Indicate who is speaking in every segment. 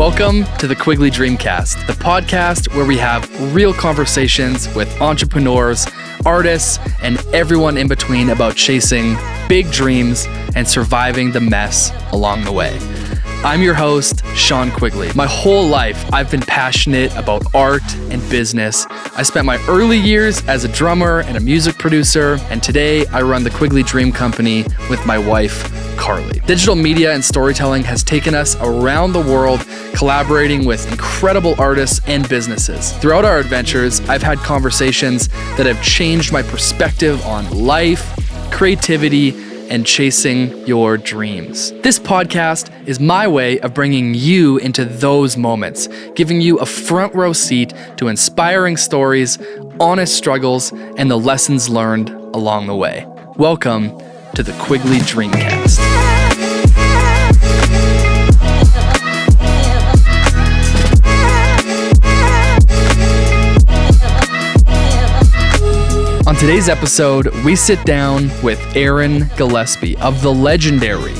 Speaker 1: Welcome to the Quigley Dreamcast, the podcast where we have real conversations with entrepreneurs, artists, and everyone in between about chasing big dreams and surviving the mess along the way. I'm your host, Sean Quigley. My whole life, I've been passionate about art and business. I spent my early years as a drummer and a music producer, and today I run the Quigley Dream Company with my wife, Carly. Digital media and storytelling has taken us around the world, collaborating with incredible artists and businesses. Throughout our adventures, I've had conversations that have changed my perspective on life, creativity, and chasing your dreams. This podcast is my way of bringing you into those moments, giving you a front row seat to inspiring stories, honest struggles, and the lessons learned along the way. Welcome to the Quigley Dreamcast. On today's episode, we sit down with Aaron Gillespie of the legendary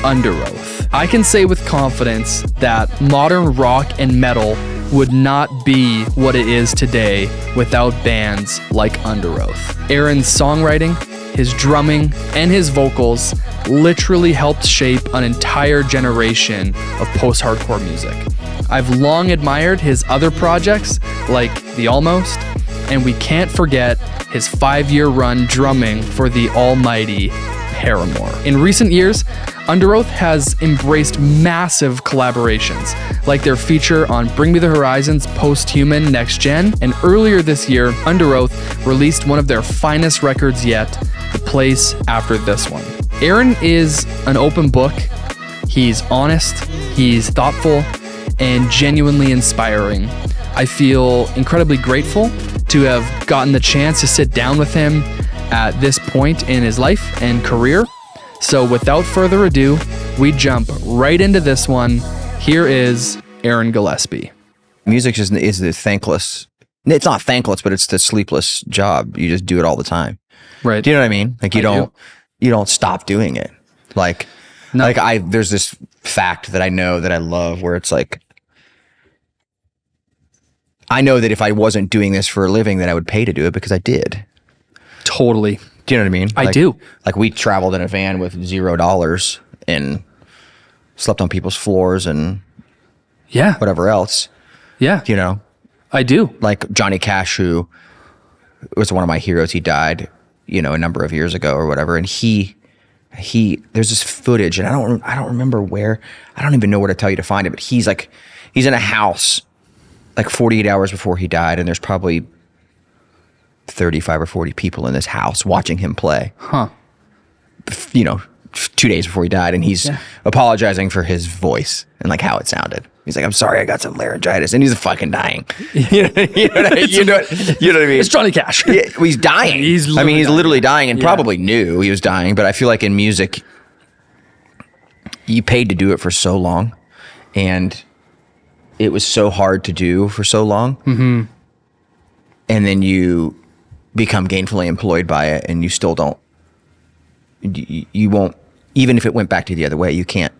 Speaker 1: Underoath. I can say with confidence that modern rock and metal would not be what it is today without bands like Underoath. Aaron's songwriting, his drumming, and his vocals literally helped shape an entire generation of post-hardcore music. I've long admired his other projects like The Almost, and we can't forget his 5-year run drumming for the almighty Paramore. In recent years, Underoath has embraced massive collaborations, like their feature on Bring Me the Horizon's post-human NeX GEn, and earlier this year, Underoath released one of their finest records yet, The Place After This One. Aaron is an open book. He's honest, he's thoughtful, and genuinely inspiring. I feel incredibly grateful to have gotten the chance to sit down with him at this point in his life and career. So without further ado, we jump right into this one. Here is Aaron Gillespie.
Speaker 2: Music is the thankless, it's not thankless, but it's the sleepless job. You just do it all the time.
Speaker 1: Right.
Speaker 2: Do you know what I mean? Like you don't stop doing it. Like,
Speaker 1: no.
Speaker 2: There's this fact that I know that I love where it's like, I know that if I wasn't doing this for a living, that I would pay to do it because I did.
Speaker 1: Totally.
Speaker 2: Do you know what I mean?
Speaker 1: I do.
Speaker 2: Like we traveled in a van with $0 and slept on people's floors and whatever else.
Speaker 1: Yeah.
Speaker 2: You know?
Speaker 1: I do.
Speaker 2: Like Johnny Cash, who was one of my heroes, he died, a number of years ago or whatever. And he there's this footage and I don't remember where, I don't even know where to tell you to find it, but he's in a house like 48 hours before he died, and there's probably 35 or 40 people in this house watching him play. 2 days before he died, and he's apologizing for his voice and like how it sounded. He's like, "I'm sorry, I got some laryngitis," and he's fucking dying. You know what I mean?
Speaker 1: It's Johnny Cash.
Speaker 2: Yeah, well, he's dying. He's literally dying, and probably knew he was dying. But I feel like in music, you paid to do it for so long, and it was so hard to do for so long. Mm-hmm. And then you become gainfully employed by it and you still don't, you won't, even if it went back to the other way, you can't,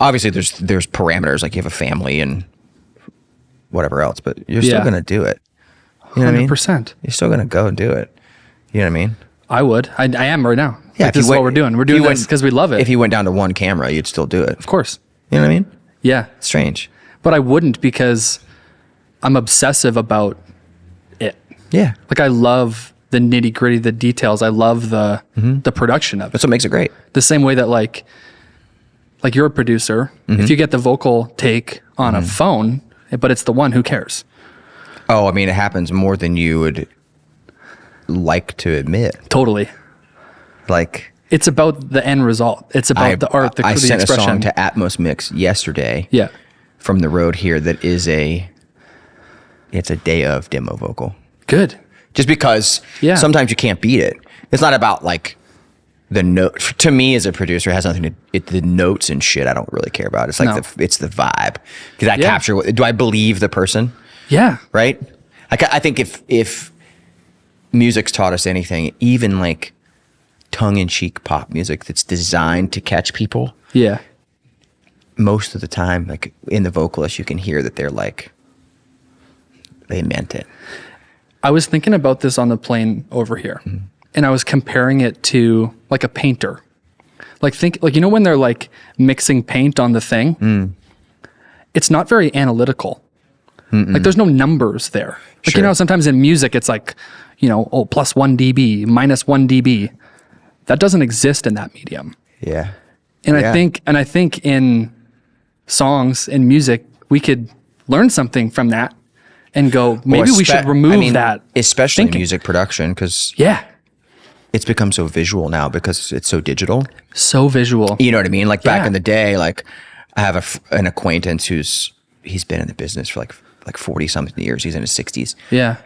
Speaker 2: obviously there's parameters, like you have a family and whatever else, but you're still going to do it. You know
Speaker 1: 100%.
Speaker 2: What I mean? You're still going to go and do it. You know what I mean?
Speaker 1: I would. I am right now.
Speaker 2: Yeah.
Speaker 1: This is what we're doing. We're doing this because we love it.
Speaker 2: If you went down to one camera, you'd still do it.
Speaker 1: Of course.
Speaker 2: You know what I mean?
Speaker 1: Yeah.
Speaker 2: Strange.
Speaker 1: But I wouldn't because I'm obsessive about it.
Speaker 2: Yeah.
Speaker 1: Like I love the nitty gritty, the details. I love the production of it.
Speaker 2: That's what makes it great.
Speaker 1: The same way that like you're a producer. If you get the vocal take on a phone, but it's the one, who cares?
Speaker 2: Oh, I mean, it happens more than you would like to admit.
Speaker 1: Totally.
Speaker 2: Like,
Speaker 1: it's about the end result. It's about the art, the expression.
Speaker 2: I sent a song to Atmos Mix yesterday.
Speaker 1: Yeah.
Speaker 2: From the road here that is it's a day of demo vocal.
Speaker 1: Good.
Speaker 2: Just because sometimes you can't beat it. It's not about like the note. To me as a producer, it has nothing to, the notes and shit I don't really care about. It's like it's the vibe. Did I capture, do I believe the person?
Speaker 1: Yeah.
Speaker 2: Right? I think if music's taught us anything, even like tongue-in-cheek pop music that's designed to catch people.
Speaker 1: Yeah.
Speaker 2: most of the time, like in the vocalist, you can hear that they're like, they meant it.
Speaker 1: I was thinking about this on the plane over here, and I was comparing it to like a painter. Like when they're like mixing paint on the thing, it's not very analytical. Like there's no numbers there. Like,
Speaker 2: Sure.
Speaker 1: Sometimes in music, it's like, plus 1 dB, minus 1 dB. That doesn't exist in that medium.
Speaker 2: Yeah.
Speaker 1: And I think in songs and music, we could learn something from that and go, maybe we should remove that.
Speaker 2: Especially in music production, because it's become so visual now because it's so digital.
Speaker 1: So visual.
Speaker 2: You know what I mean? Like back in the day, like I have an acquaintance he's been in the business for like 40 something years. He's in his 60s.
Speaker 1: Yeah.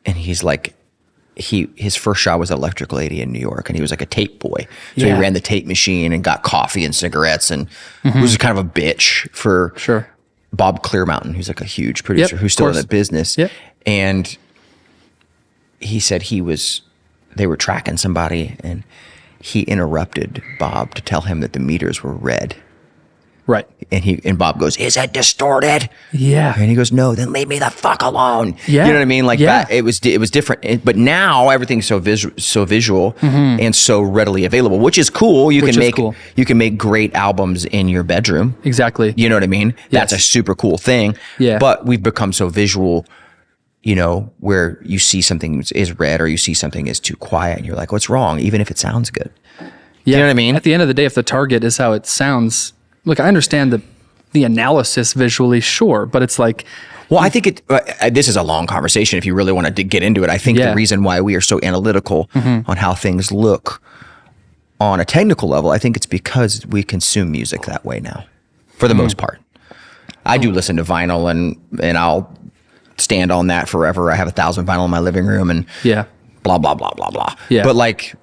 Speaker 2: And he's like, his first shop was Electrical 80 in New York, and he was like a tape boy. So he ran the tape machine and got coffee and cigarettes, and was kind of a bitch for Bob Clearmountain, who's like a huge producer who's still in the business.
Speaker 1: Yep.
Speaker 2: And he said they were tracking somebody, and he interrupted Bob to tell him that the meters were red.
Speaker 1: Right.
Speaker 2: And Bob goes, "Is it distorted?"
Speaker 1: Yeah.
Speaker 2: And he goes, "No, then leave me the fuck alone."
Speaker 1: Yeah.
Speaker 2: You know what I mean? Like that, it was different. But now everything's so visual and so readily available, which is cool. You can make great albums in your bedroom.
Speaker 1: Exactly.
Speaker 2: You know what I mean?
Speaker 1: Yes.
Speaker 2: That's a super cool thing.
Speaker 1: Yeah.
Speaker 2: But we've become so visual, where you see something is red or you see something is too quiet, and you're like, "What's wrong?" Even if it sounds good.
Speaker 1: Yeah.
Speaker 2: You know what I mean?
Speaker 1: At the end of the day, if the target is how it sounds, look, I understand the analysis visually, sure, but it's like,
Speaker 2: well, I think this is a long conversation if you really want to get into it. I think the reason why we are so analytical on how things look on a technical level, I think it's because we consume music that way now, for the most part. I do listen to vinyl, and I'll stand on that forever. I have 1,000 vinyl in my living room, and blah, blah, blah, blah, blah.
Speaker 1: Yeah.
Speaker 2: But like,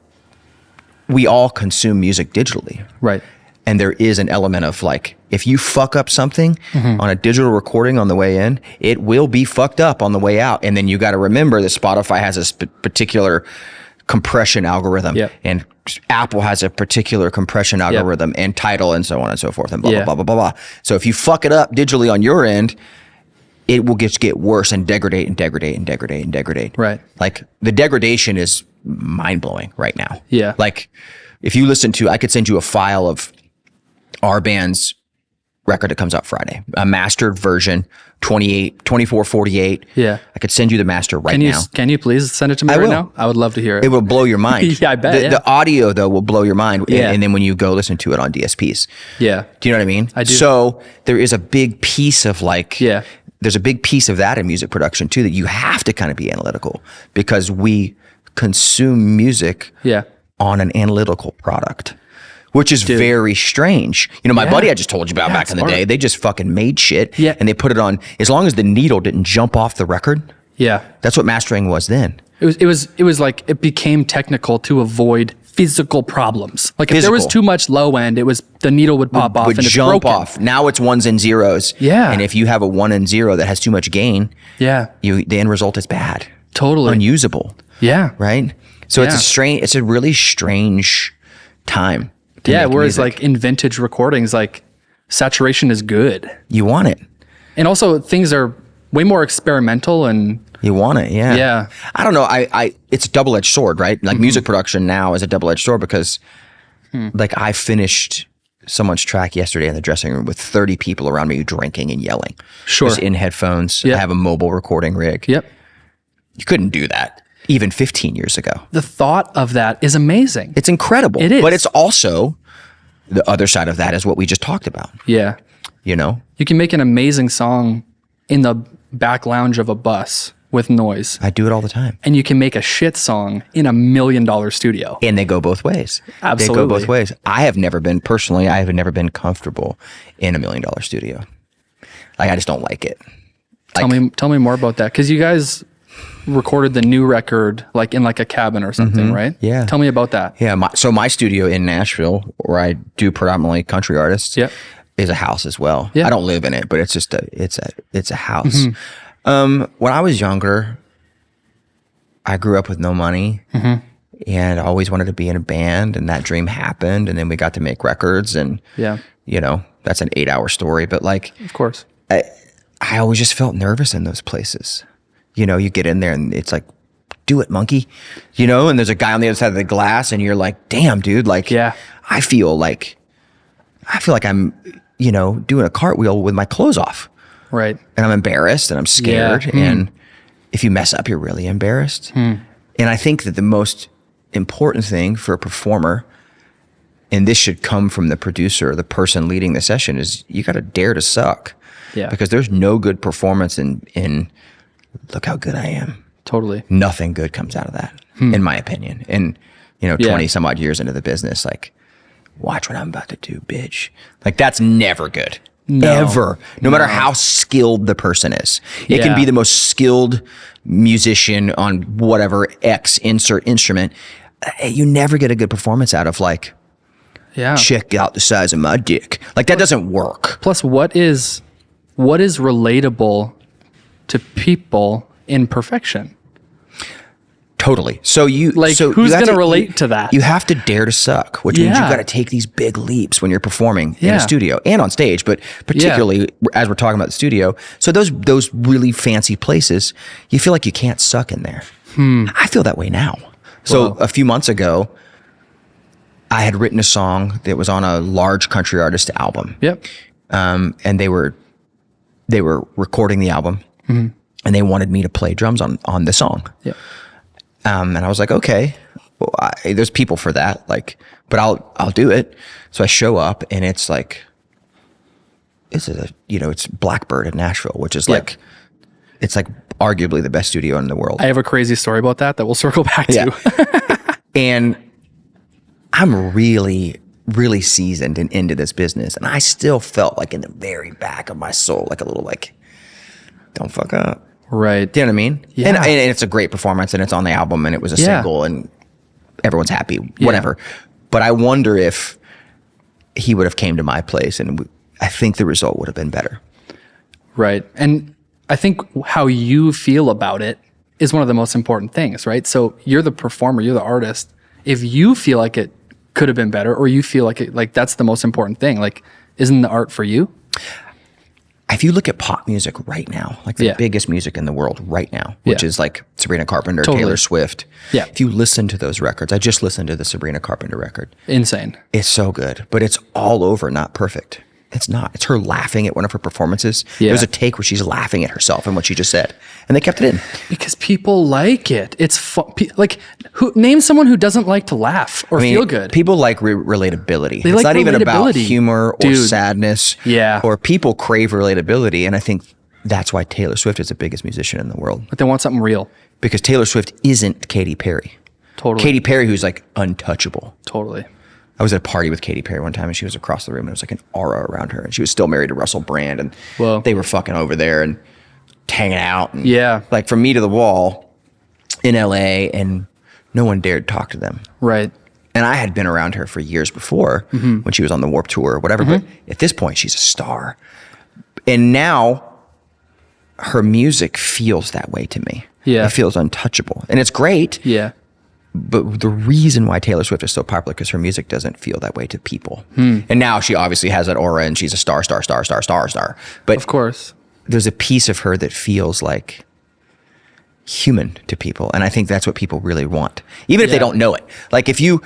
Speaker 2: we all consume music digitally.
Speaker 1: Right.
Speaker 2: And there is an element of like, if you fuck up something on a digital recording on the way in, it will be fucked up on the way out. And then you got to remember that Spotify has a particular compression algorithm, and Apple has a particular compression algorithm, and Tidal, and so on and so forth, and blah, blah, blah, blah, blah, blah. So if you fuck it up digitally on your end, it will just get worse and degrade and degrade and degrade and degrade.
Speaker 1: Right.
Speaker 2: Like the degradation is mind blowing right now.
Speaker 1: Yeah.
Speaker 2: Like if you listen to, I could send you a file of our band's record that comes out Friday, a mastered version, 24/48.
Speaker 1: Yeah.
Speaker 2: I could send you the master now.
Speaker 1: Can you please send it to me now? I would love to hear it.
Speaker 2: It will blow your mind.
Speaker 1: Yeah, I bet.
Speaker 2: The audio though will blow your mind.
Speaker 1: Yeah.
Speaker 2: And then when you go listen to it on DSPs.
Speaker 1: Yeah.
Speaker 2: Do you know what I mean?
Speaker 1: I do.
Speaker 2: So there is a big piece of like, there's a big piece of that in music production too, that you have to kind of be analytical, because we consume music on an analytical product, which is very strange. My buddy I just told you about back in the day, they just fucking made shit and they put it on, as long as the needle didn't jump off the record. Yeah. That's what mastering was then.
Speaker 1: It was like, it became technical to avoid physical problems. Like if there was too much low end, the needle would pop off and it's
Speaker 2: jump
Speaker 1: broken.
Speaker 2: off. Now it's ones and zeros.
Speaker 1: Yeah.
Speaker 2: And if you have a 1 and 0 that has too much gain, the end result is bad.
Speaker 1: Totally.
Speaker 2: Unusable.
Speaker 1: Yeah.
Speaker 2: Right? So it's a really strange time.
Speaker 1: Whereas like in vintage recordings, like saturation is good.
Speaker 2: You want it.
Speaker 1: And also things are way more experimental, and
Speaker 2: you want it. Yeah.
Speaker 1: Yeah.
Speaker 2: I don't know. It's a double-edged sword, right? Like music production now is a double-edged sword, because like I finished someone's track yesterday in the dressing room with 30 people around me drinking and yelling.
Speaker 1: Sure.
Speaker 2: Just in headphones. I have a mobile recording rig.
Speaker 1: Yep.
Speaker 2: You couldn't do that even 15 years ago.
Speaker 1: The thought of that is amazing.
Speaker 2: It's incredible.
Speaker 1: It is.
Speaker 2: But it's also, the other side of that is what we just talked about.
Speaker 1: Yeah.
Speaker 2: You
Speaker 1: can make an amazing song in the back lounge of a bus with noise.
Speaker 2: I do it all the time.
Speaker 1: And you can make a shit song in $1 million studio.
Speaker 2: And they go both ways.
Speaker 1: Absolutely.
Speaker 2: They go both ways. I have never been comfortable in $1 million studio. Like, I just don't like it.
Speaker 1: Tell me more about that. Because you guys recorded the new record like in like a cabin or something, right?
Speaker 2: Yeah.
Speaker 1: Tell me about that.
Speaker 2: Yeah. My studio in Nashville, where I do predominantly country artists, is a house as well. Yeah. I don't live in it, but it's just it's a house. When I was younger, I grew up with no money, and I always wanted to be in a band, and that dream happened, and then we got to make records, and you know, that's an 8-hour story, but like,
Speaker 1: of course,
Speaker 2: I always just felt nervous in those places. You know, you get in there and it's like, do it, monkey, you know, and there's a guy on the other side of the glass and you're like, damn, dude, like, I feel like I'm, you know, doing a cartwheel with my clothes off.
Speaker 1: Right.
Speaker 2: And I'm embarrassed and I'm scared. And if you mess up, you're really embarrassed. And I think that the most important thing for a performer, and this should come from the producer or the person leading the session, is you got to dare to suck. Yeah. Because there's no good performance in look how good I am.
Speaker 1: Totally.
Speaker 2: Nothing good comes out of that, in my opinion. And, you know, 20 some odd years into the business, like, watch what I'm about to do, bitch. Like, that's never good. Ever. No matter how skilled the person is. It can be the most skilled musician on whatever X insert instrument. You never get a good performance out of like, check out the size of my dick. Like, that doesn't work.
Speaker 1: Plus, what is relatable to people in perfection?
Speaker 2: Totally. So
Speaker 1: who's going to relate to that?
Speaker 2: You have to dare to suck, which means you've got to take these big leaps when you're performing in a studio and on stage, but particularly as we're talking about the studio. So those really fancy places, you feel like you can't suck in there. I feel that way now. So a few months ago, I had written a song that was on a large country artist album. Yep. And they were recording the album, and they wanted me to play drums on the song. Yep. And I was like, okay, well, there's people for that, like, but I'll do it. So I show up, and it's like, it's Blackbird in Nashville, which is like, it's like arguably the best studio in the world.
Speaker 1: I have a crazy story about that we'll circle back to.
Speaker 2: And I'm really, really seasoned and into this business, and I still felt like in the very back of my soul, like a little like, don't fuck up.
Speaker 1: Right.
Speaker 2: Do you know what I mean? Yeah. And it's a great performance, and it's on the album, and it was a single, and everyone's happy, whatever. But I wonder if he would have came to my place, and I think the result would have been better.
Speaker 1: Right. And I think how you feel about it is one of the most important things, right? So you're the performer, you're the artist. If you feel like it could have been better, or you feel like that's the most important thing, like, isn't the art for you?
Speaker 2: If you look at pop music right now, like the biggest music in the world right now, which is like Sabrina Carpenter, Taylor Swift. Yeah. If you listen to those records, I just listened to the Sabrina Carpenter record.
Speaker 1: Insane.
Speaker 2: It's so good, but it's all over not perfect. It's not. It's her laughing at one of her performances. Yeah. There was a take where she's laughing at herself and what she just said, and they kept it in
Speaker 1: because people like it. It's fun. Like, name someone who doesn't like to laugh or feel good.
Speaker 2: People like relatability. It's not even about humor or sadness. Yeah. Or people crave relatability, and I think that's why Taylor Swift is the biggest musician in the world.
Speaker 1: But they want something real.
Speaker 2: Because Taylor Swift isn't Katy Perry.
Speaker 1: Totally.
Speaker 2: Katy Perry, who's like untouchable.
Speaker 1: Totally.
Speaker 2: I was at a party with Katy Perry one time, and she was across the room, and there was like an aura around her, and she was still married to Russell Brand, and they were fucking over there and hanging out. And like from me to the wall in LA, and no one dared talk to them.
Speaker 1: Right.
Speaker 2: And I had been around her for years before when she was on the Warped Tour or whatever, but at this point she's a star. And now her music feels that way to me. Yeah. It feels untouchable, and it's great. Yeah. But the reason why Taylor Swift is so popular because her music doesn't feel that way to people. And now she obviously has that aura, and she's a star. But
Speaker 1: of course,
Speaker 2: there's a piece of her that feels like human to people, and I think that's what people really want, even if they don't know it. Like if you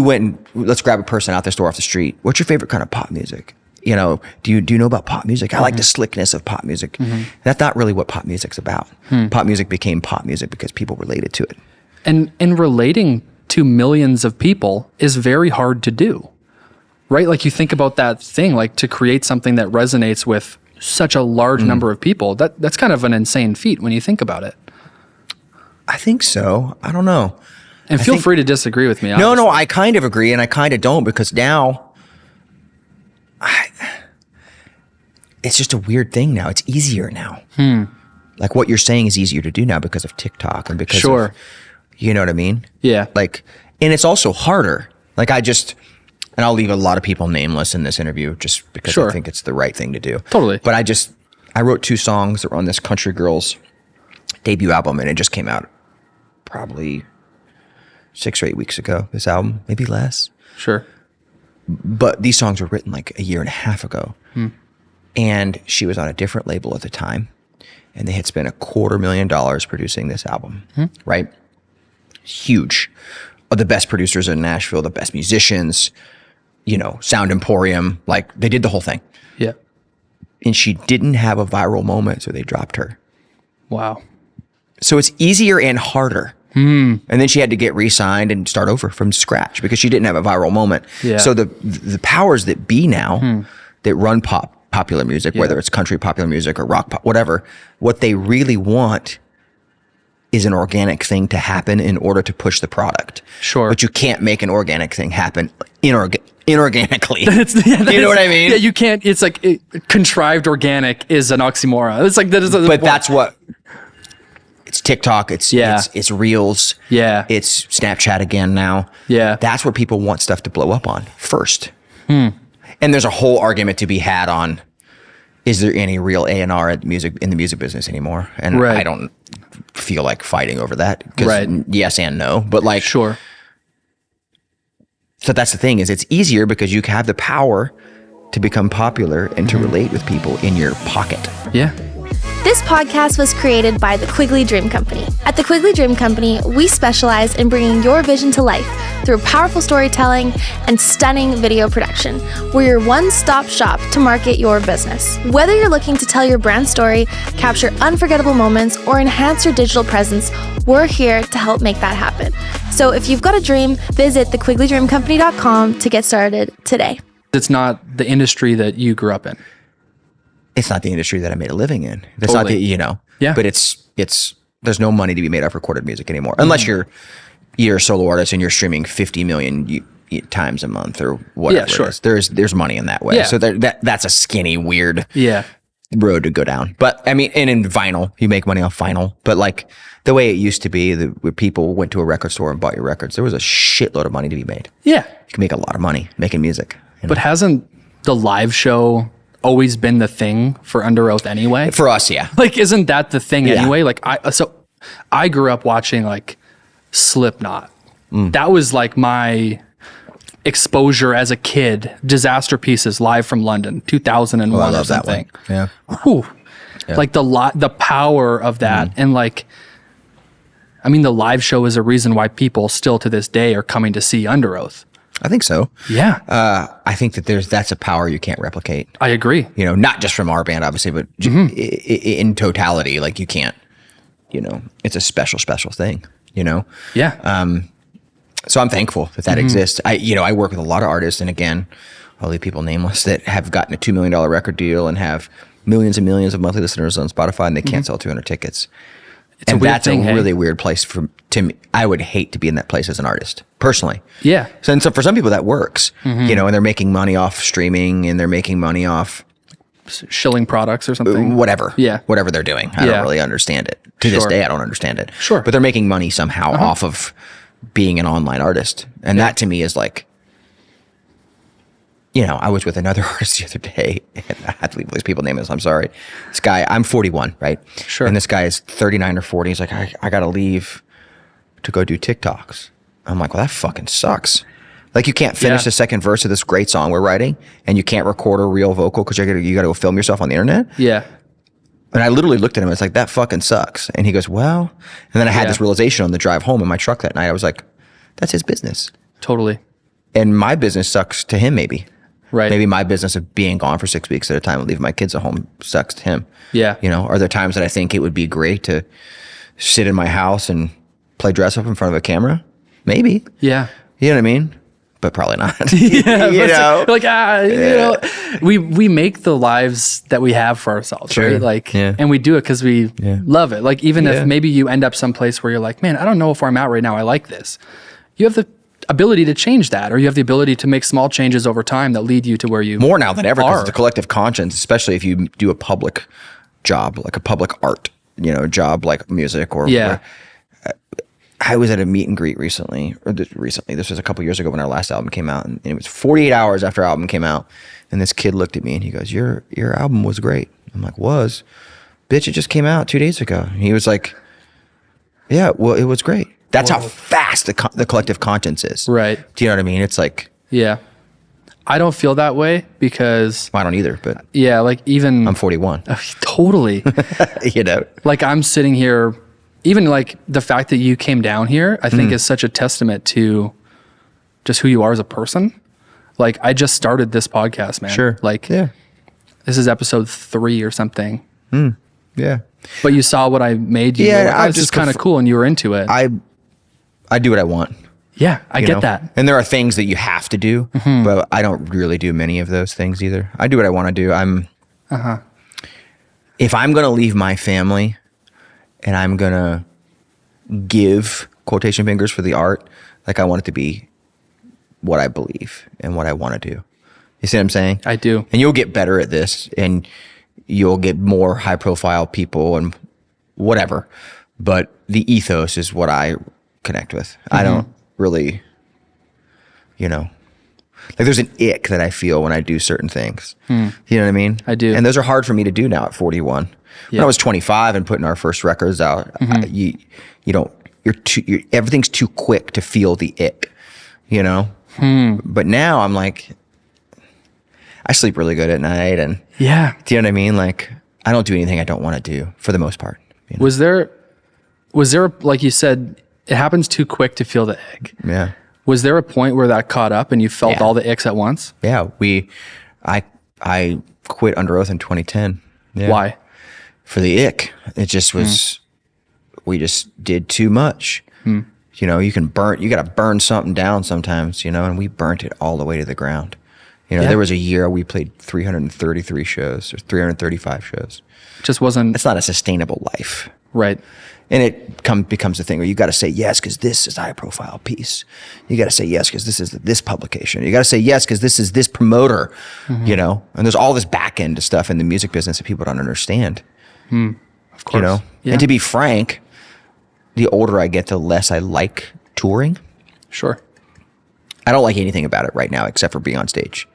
Speaker 2: went and let's grab a person out the store off the street. What's your favorite kind of pop music? You know, do you know about pop music? I like the slickness of pop music. That's not really what pop music's about. Pop music became pop music because people related to it.
Speaker 1: And relating to millions of people is very hard to do, right? Like, you think about that thing, like, to create something that resonates with such a large number of people, that's kind of an insane feat when you think about it.
Speaker 2: I think so. I don't know.
Speaker 1: And feel free to disagree with me.
Speaker 2: Honestly. No, I kind of agree, and I kind of don't, because now it's just a weird thing now. It's easier now. Like, what you're saying is easier to do now because of TikTok and because of... You know what I mean? Yeah. Like, and it's also harder. Like, and I'll leave a lot of people nameless in this interview just because I think it's the right thing to do.
Speaker 1: Totally.
Speaker 2: But I wrote 2 songs that were on this Country Girls debut album, and it just came out probably 6 or 8 weeks ago, this album, maybe less.
Speaker 1: Sure.
Speaker 2: But these songs were written like a year and a half ago. And she was on a different label at the time. And they had spent $250,000 producing this album, right? Huge. The best producers in Nashville, the best musicians, you know, Sound Emporium, like they did the whole thing.
Speaker 1: Yeah.
Speaker 2: And she didn't have a viral moment, so they dropped her.
Speaker 1: Wow.
Speaker 2: So it's easier and harder. And then she had to get re-signed and start over from scratch because she didn't have a viral moment.
Speaker 1: Yeah.
Speaker 2: So the powers that be now that run popular music, whether it's country popular music or rock pop, whatever, what they really want is an organic thing to happen in order to push the product.
Speaker 1: Sure.
Speaker 2: But you can't make an organic thing happen inorganically. You know what I mean?
Speaker 1: Yeah, you can't. It's like contrived organic is an oxymoron. It's like that is.
Speaker 2: But that's what. It's TikTok. It's Reels.
Speaker 1: Yeah.
Speaker 2: It's Snapchat again now.
Speaker 1: Yeah.
Speaker 2: That's where people want stuff to blow up on first. And there's a whole argument to be had on, is there any real A&R in the music business anymore? And I don't feel like fighting over that. Because yes and no. But like.
Speaker 1: Sure.
Speaker 2: So that's the thing, is it's easier because you have the power to become popular and to relate with people in your pocket.
Speaker 1: Yeah.
Speaker 3: This podcast was created by the Quigley Dream Company. At the Quigley Dream Company, we specialize in bringing your vision to life through powerful storytelling and stunning video production. We're your one-stop shop to market your business. Whether you're looking to tell your brand story, capture unforgettable moments, or enhance your digital presence, we're here to help make that happen. So if you've got a dream, visit thequigley.com to get started today.
Speaker 1: It's not the industry that you grew up in.
Speaker 2: It's not the industry that I made a living in. That's not the, you know.
Speaker 1: Yeah.
Speaker 2: But it's there's no money to be made off recorded music anymore, unless you're a solo artist and you're streaming 50 million times a month or whatever.
Speaker 1: Yeah, sure.
Speaker 2: It is. There's money in that way.
Speaker 1: Yeah.
Speaker 2: So that's a skinny, weird road to go down. But I mean, and in vinyl, you make money off vinyl. But like the way it used to be, where people went to a record store and bought your records, there was a shitload of money to be made.
Speaker 1: Yeah.
Speaker 2: You can make a lot of money making music. You know?
Speaker 1: But hasn't the live show always been the thing for Underoath anyway?
Speaker 2: For us, yeah.
Speaker 1: Like, isn't that the thing anyway? Like, I grew up watching like Slipknot. That was like my exposure as a kid. Disaster Pieces live from London, 2001
Speaker 2: I love
Speaker 1: or something.
Speaker 2: That one. Yeah.
Speaker 1: Whew. Yeah. Like the power of that, and like, I mean, the live show is a reason why people still to this day are coming to see Underoath.
Speaker 2: I think so.
Speaker 1: Yeah.
Speaker 2: I think that that's a power you can't replicate.
Speaker 1: I agree.
Speaker 2: You know, not just from our band, obviously, but in totality, like you can't, you know, it's a special thing, you know?
Speaker 1: Yeah.
Speaker 2: So I'm thankful that exists. I work with a lot of artists, and again, I'll leave people nameless, that have gotten a $2 million record deal and have millions and millions of monthly listeners on Spotify, and they can't sell 200 tickets. And that's a really weird place to me. I would hate to be in that place as an artist, personally.
Speaker 1: Yeah.
Speaker 2: So for some people that works, you know, and they're making money off streaming, and they're making money off
Speaker 1: shilling products or something.
Speaker 2: Whatever.
Speaker 1: Yeah.
Speaker 2: Whatever they're doing. I don't really understand it. To this day, I don't understand it.
Speaker 1: Sure.
Speaker 2: But they're making money somehow off of being an online artist. And that to me is like, you know, I was with another artist the other day, and I had to leave these people's names. I'm sorry. This guy, I'm 41, right?
Speaker 1: Sure.
Speaker 2: And this guy is 39 or 40. He's like, I got to leave to go do TikToks. I'm like, well, that fucking sucks. Like, you can't finish the second verse of this great song we're writing, and you can't record a real vocal because you got to go film yourself on the internet.
Speaker 1: Yeah.
Speaker 2: And I literally looked at him. It's like, that fucking sucks. And he goes, well, and then I had this realization on the drive home in my truck that night. I was like, that's his business.
Speaker 1: Totally.
Speaker 2: And my business sucks to him, maybe.
Speaker 1: Right.
Speaker 2: Maybe my business of being gone for 6 weeks at a time and leaving my kids at home sucks to him.
Speaker 1: Yeah.
Speaker 2: You know, are there times that I think it would be great to sit in my house and play dress up in front of a camera? Maybe.
Speaker 1: Yeah.
Speaker 2: You know what I mean? But probably not.
Speaker 1: Yeah.
Speaker 2: You know?
Speaker 1: Like, you know, we make the lives that we have for ourselves, right? Like, and we do it because we love it. Like, even if maybe you end up someplace where you're like, man, I don't know if where I'm at right now, I like this. You have the ability to change that, or you have the ability to make small changes over time that lead you to where you
Speaker 2: more now than ever, because
Speaker 1: are.
Speaker 2: it's a collective conscience, especially if you do a public job, like a public art, you know, job like music or I was at a meet and greet recently. This was a couple years ago when our last album came out, and it was 48 hours after our album came out, and this kid looked at me and he goes, your album was great. I'm like, bitch, it just came out 2 days ago. And he was like, yeah, well, it was great. That's how fast the collective conscience is.
Speaker 1: Right.
Speaker 2: Do you know what I mean? It's like,
Speaker 1: yeah. I don't feel that way because
Speaker 2: I don't either, but
Speaker 1: yeah, like even
Speaker 2: I'm 41.
Speaker 1: Totally.
Speaker 2: You know,
Speaker 1: like I'm sitting here, even like the fact that you came down here, I think is such a testament to just who you are as a person. Like I just started this podcast, man.
Speaker 2: Sure.
Speaker 1: Like
Speaker 2: yeah.
Speaker 1: This is episode 3 or something.
Speaker 2: Yeah.
Speaker 1: But you saw what I made you.
Speaker 2: Yeah,
Speaker 1: Like, this is kind of cool, and you were into it.
Speaker 2: I do what I want.
Speaker 1: Yeah, I get that.
Speaker 2: And there are things that you have to do, but I don't really do many of those things either. I do what I want to do. If I'm going to leave my family and I'm going to give quotation fingers for the art, like I want it to be what I believe and what I want to do. You see what I'm saying?
Speaker 1: I do.
Speaker 2: And you'll get better at this and you'll get more high profile people and whatever. But the ethos is what I connect with. I don't really, like there's an ick that I feel when I do certain things. You know what I mean?
Speaker 1: I do.
Speaker 2: And those are hard for me to do now at 41. When I was 25 and putting our first records out, everything's too quick to feel the ick, But now I'm like, I sleep really good at night and do you know what I mean? Like I don't do anything I don't want to do for the most part.
Speaker 1: Was there, like you said, it happens too quick to feel the ick.
Speaker 2: Yeah.
Speaker 1: Was there a point where that caught up and you felt all the icks at once?
Speaker 2: Yeah. I quit Underoath in 2010. Yeah.
Speaker 1: Why?
Speaker 2: For the ick. It just was, we just did too much. You got to burn something down sometimes, and we burnt it all the way to the ground. There was a year we played 333 shows or 335 shows.
Speaker 1: Just wasn't.
Speaker 2: It's not a sustainable life.
Speaker 1: Right.
Speaker 2: And it becomes a thing where you got to say yes because this is a high profile piece. You got to say yes because this is this publication. You got to say yes because this is this promoter, And there's all this back end stuff in the music business that people don't understand.
Speaker 1: Of course. Yeah.
Speaker 2: And to be frank, the older I get, the less I like touring.
Speaker 1: Sure.
Speaker 2: I don't like anything about it right now except for being on stage.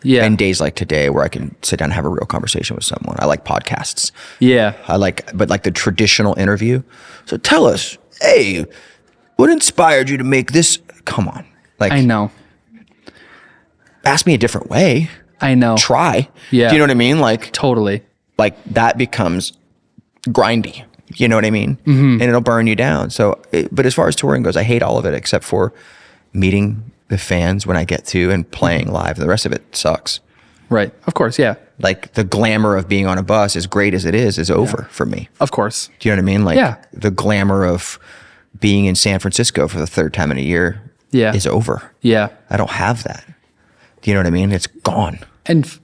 Speaker 1: Yeah.
Speaker 2: And days like today where I can sit down and have a real conversation with someone. I like podcasts.
Speaker 1: Yeah.
Speaker 2: But like the traditional interview. So tell us, hey, what inspired you to make this? Come on. Like
Speaker 1: I know.
Speaker 2: Ask me a different way.
Speaker 1: I know.
Speaker 2: Try.
Speaker 1: Yeah.
Speaker 2: Do you know what I mean? Like
Speaker 1: totally.
Speaker 2: Like that becomes grindy. You know what I mean? And it'll burn you down. So, but as far as touring goes, I hate all of it except for meeting the fans when I get to and playing live. The rest of it sucks.
Speaker 1: Right. Of course. Yeah.
Speaker 2: Like the glamour of being on a bus, as great as it is over for me.
Speaker 1: Of course.
Speaker 2: Do you know what I mean? Like the glamour of being in San Francisco for the third time in a year is over.
Speaker 1: Yeah.
Speaker 2: I don't have that. Do you know what I mean? It's gone.
Speaker 1: And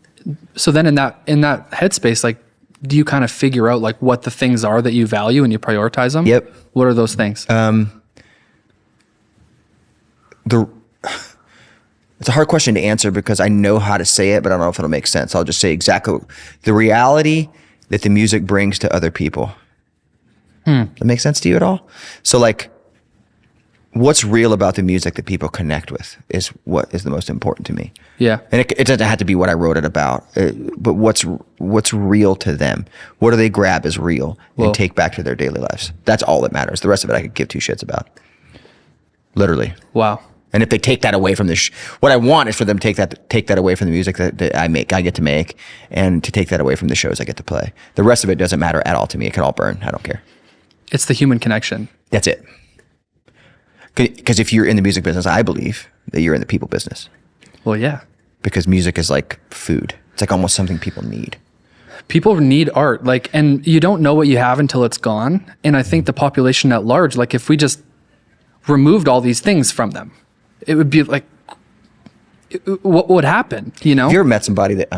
Speaker 1: so then in that headspace, like, do you kind of figure out like what the things are that you value and you prioritize them?
Speaker 2: Yep.
Speaker 1: What are those things?
Speaker 2: It's a hard question to answer because I know how to say it, but I don't know if it'll make sense. I'll just say exactly the reality that the music brings to other people. That make sense to you at all? So like, what's real about the music that people connect with is what is the most important to me.
Speaker 1: Yeah.
Speaker 2: And it doesn't have to be what I wrote it about, but what's real to them? What do they grab as real and take back to their daily lives? That's all that matters. The rest of it I could give two shits about. Literally.
Speaker 1: Wow.
Speaker 2: And if they take that away from what I want is for them to take that away from the music that I get to make, and to take that away from the shows I get to play. The rest of it doesn't matter at all to me. It can all burn. I don't care.
Speaker 1: It's the human connection.
Speaker 2: That's it. Because if you're in the music business, I believe that you're in the people business.
Speaker 1: Well, yeah.
Speaker 2: Because music is like food. It's like almost something people need.
Speaker 1: People need art, and you don't know what you have until it's gone. And I think the population at large, like if we just removed all these things from them, it would be like, what would happen? Have you
Speaker 2: ever met somebody that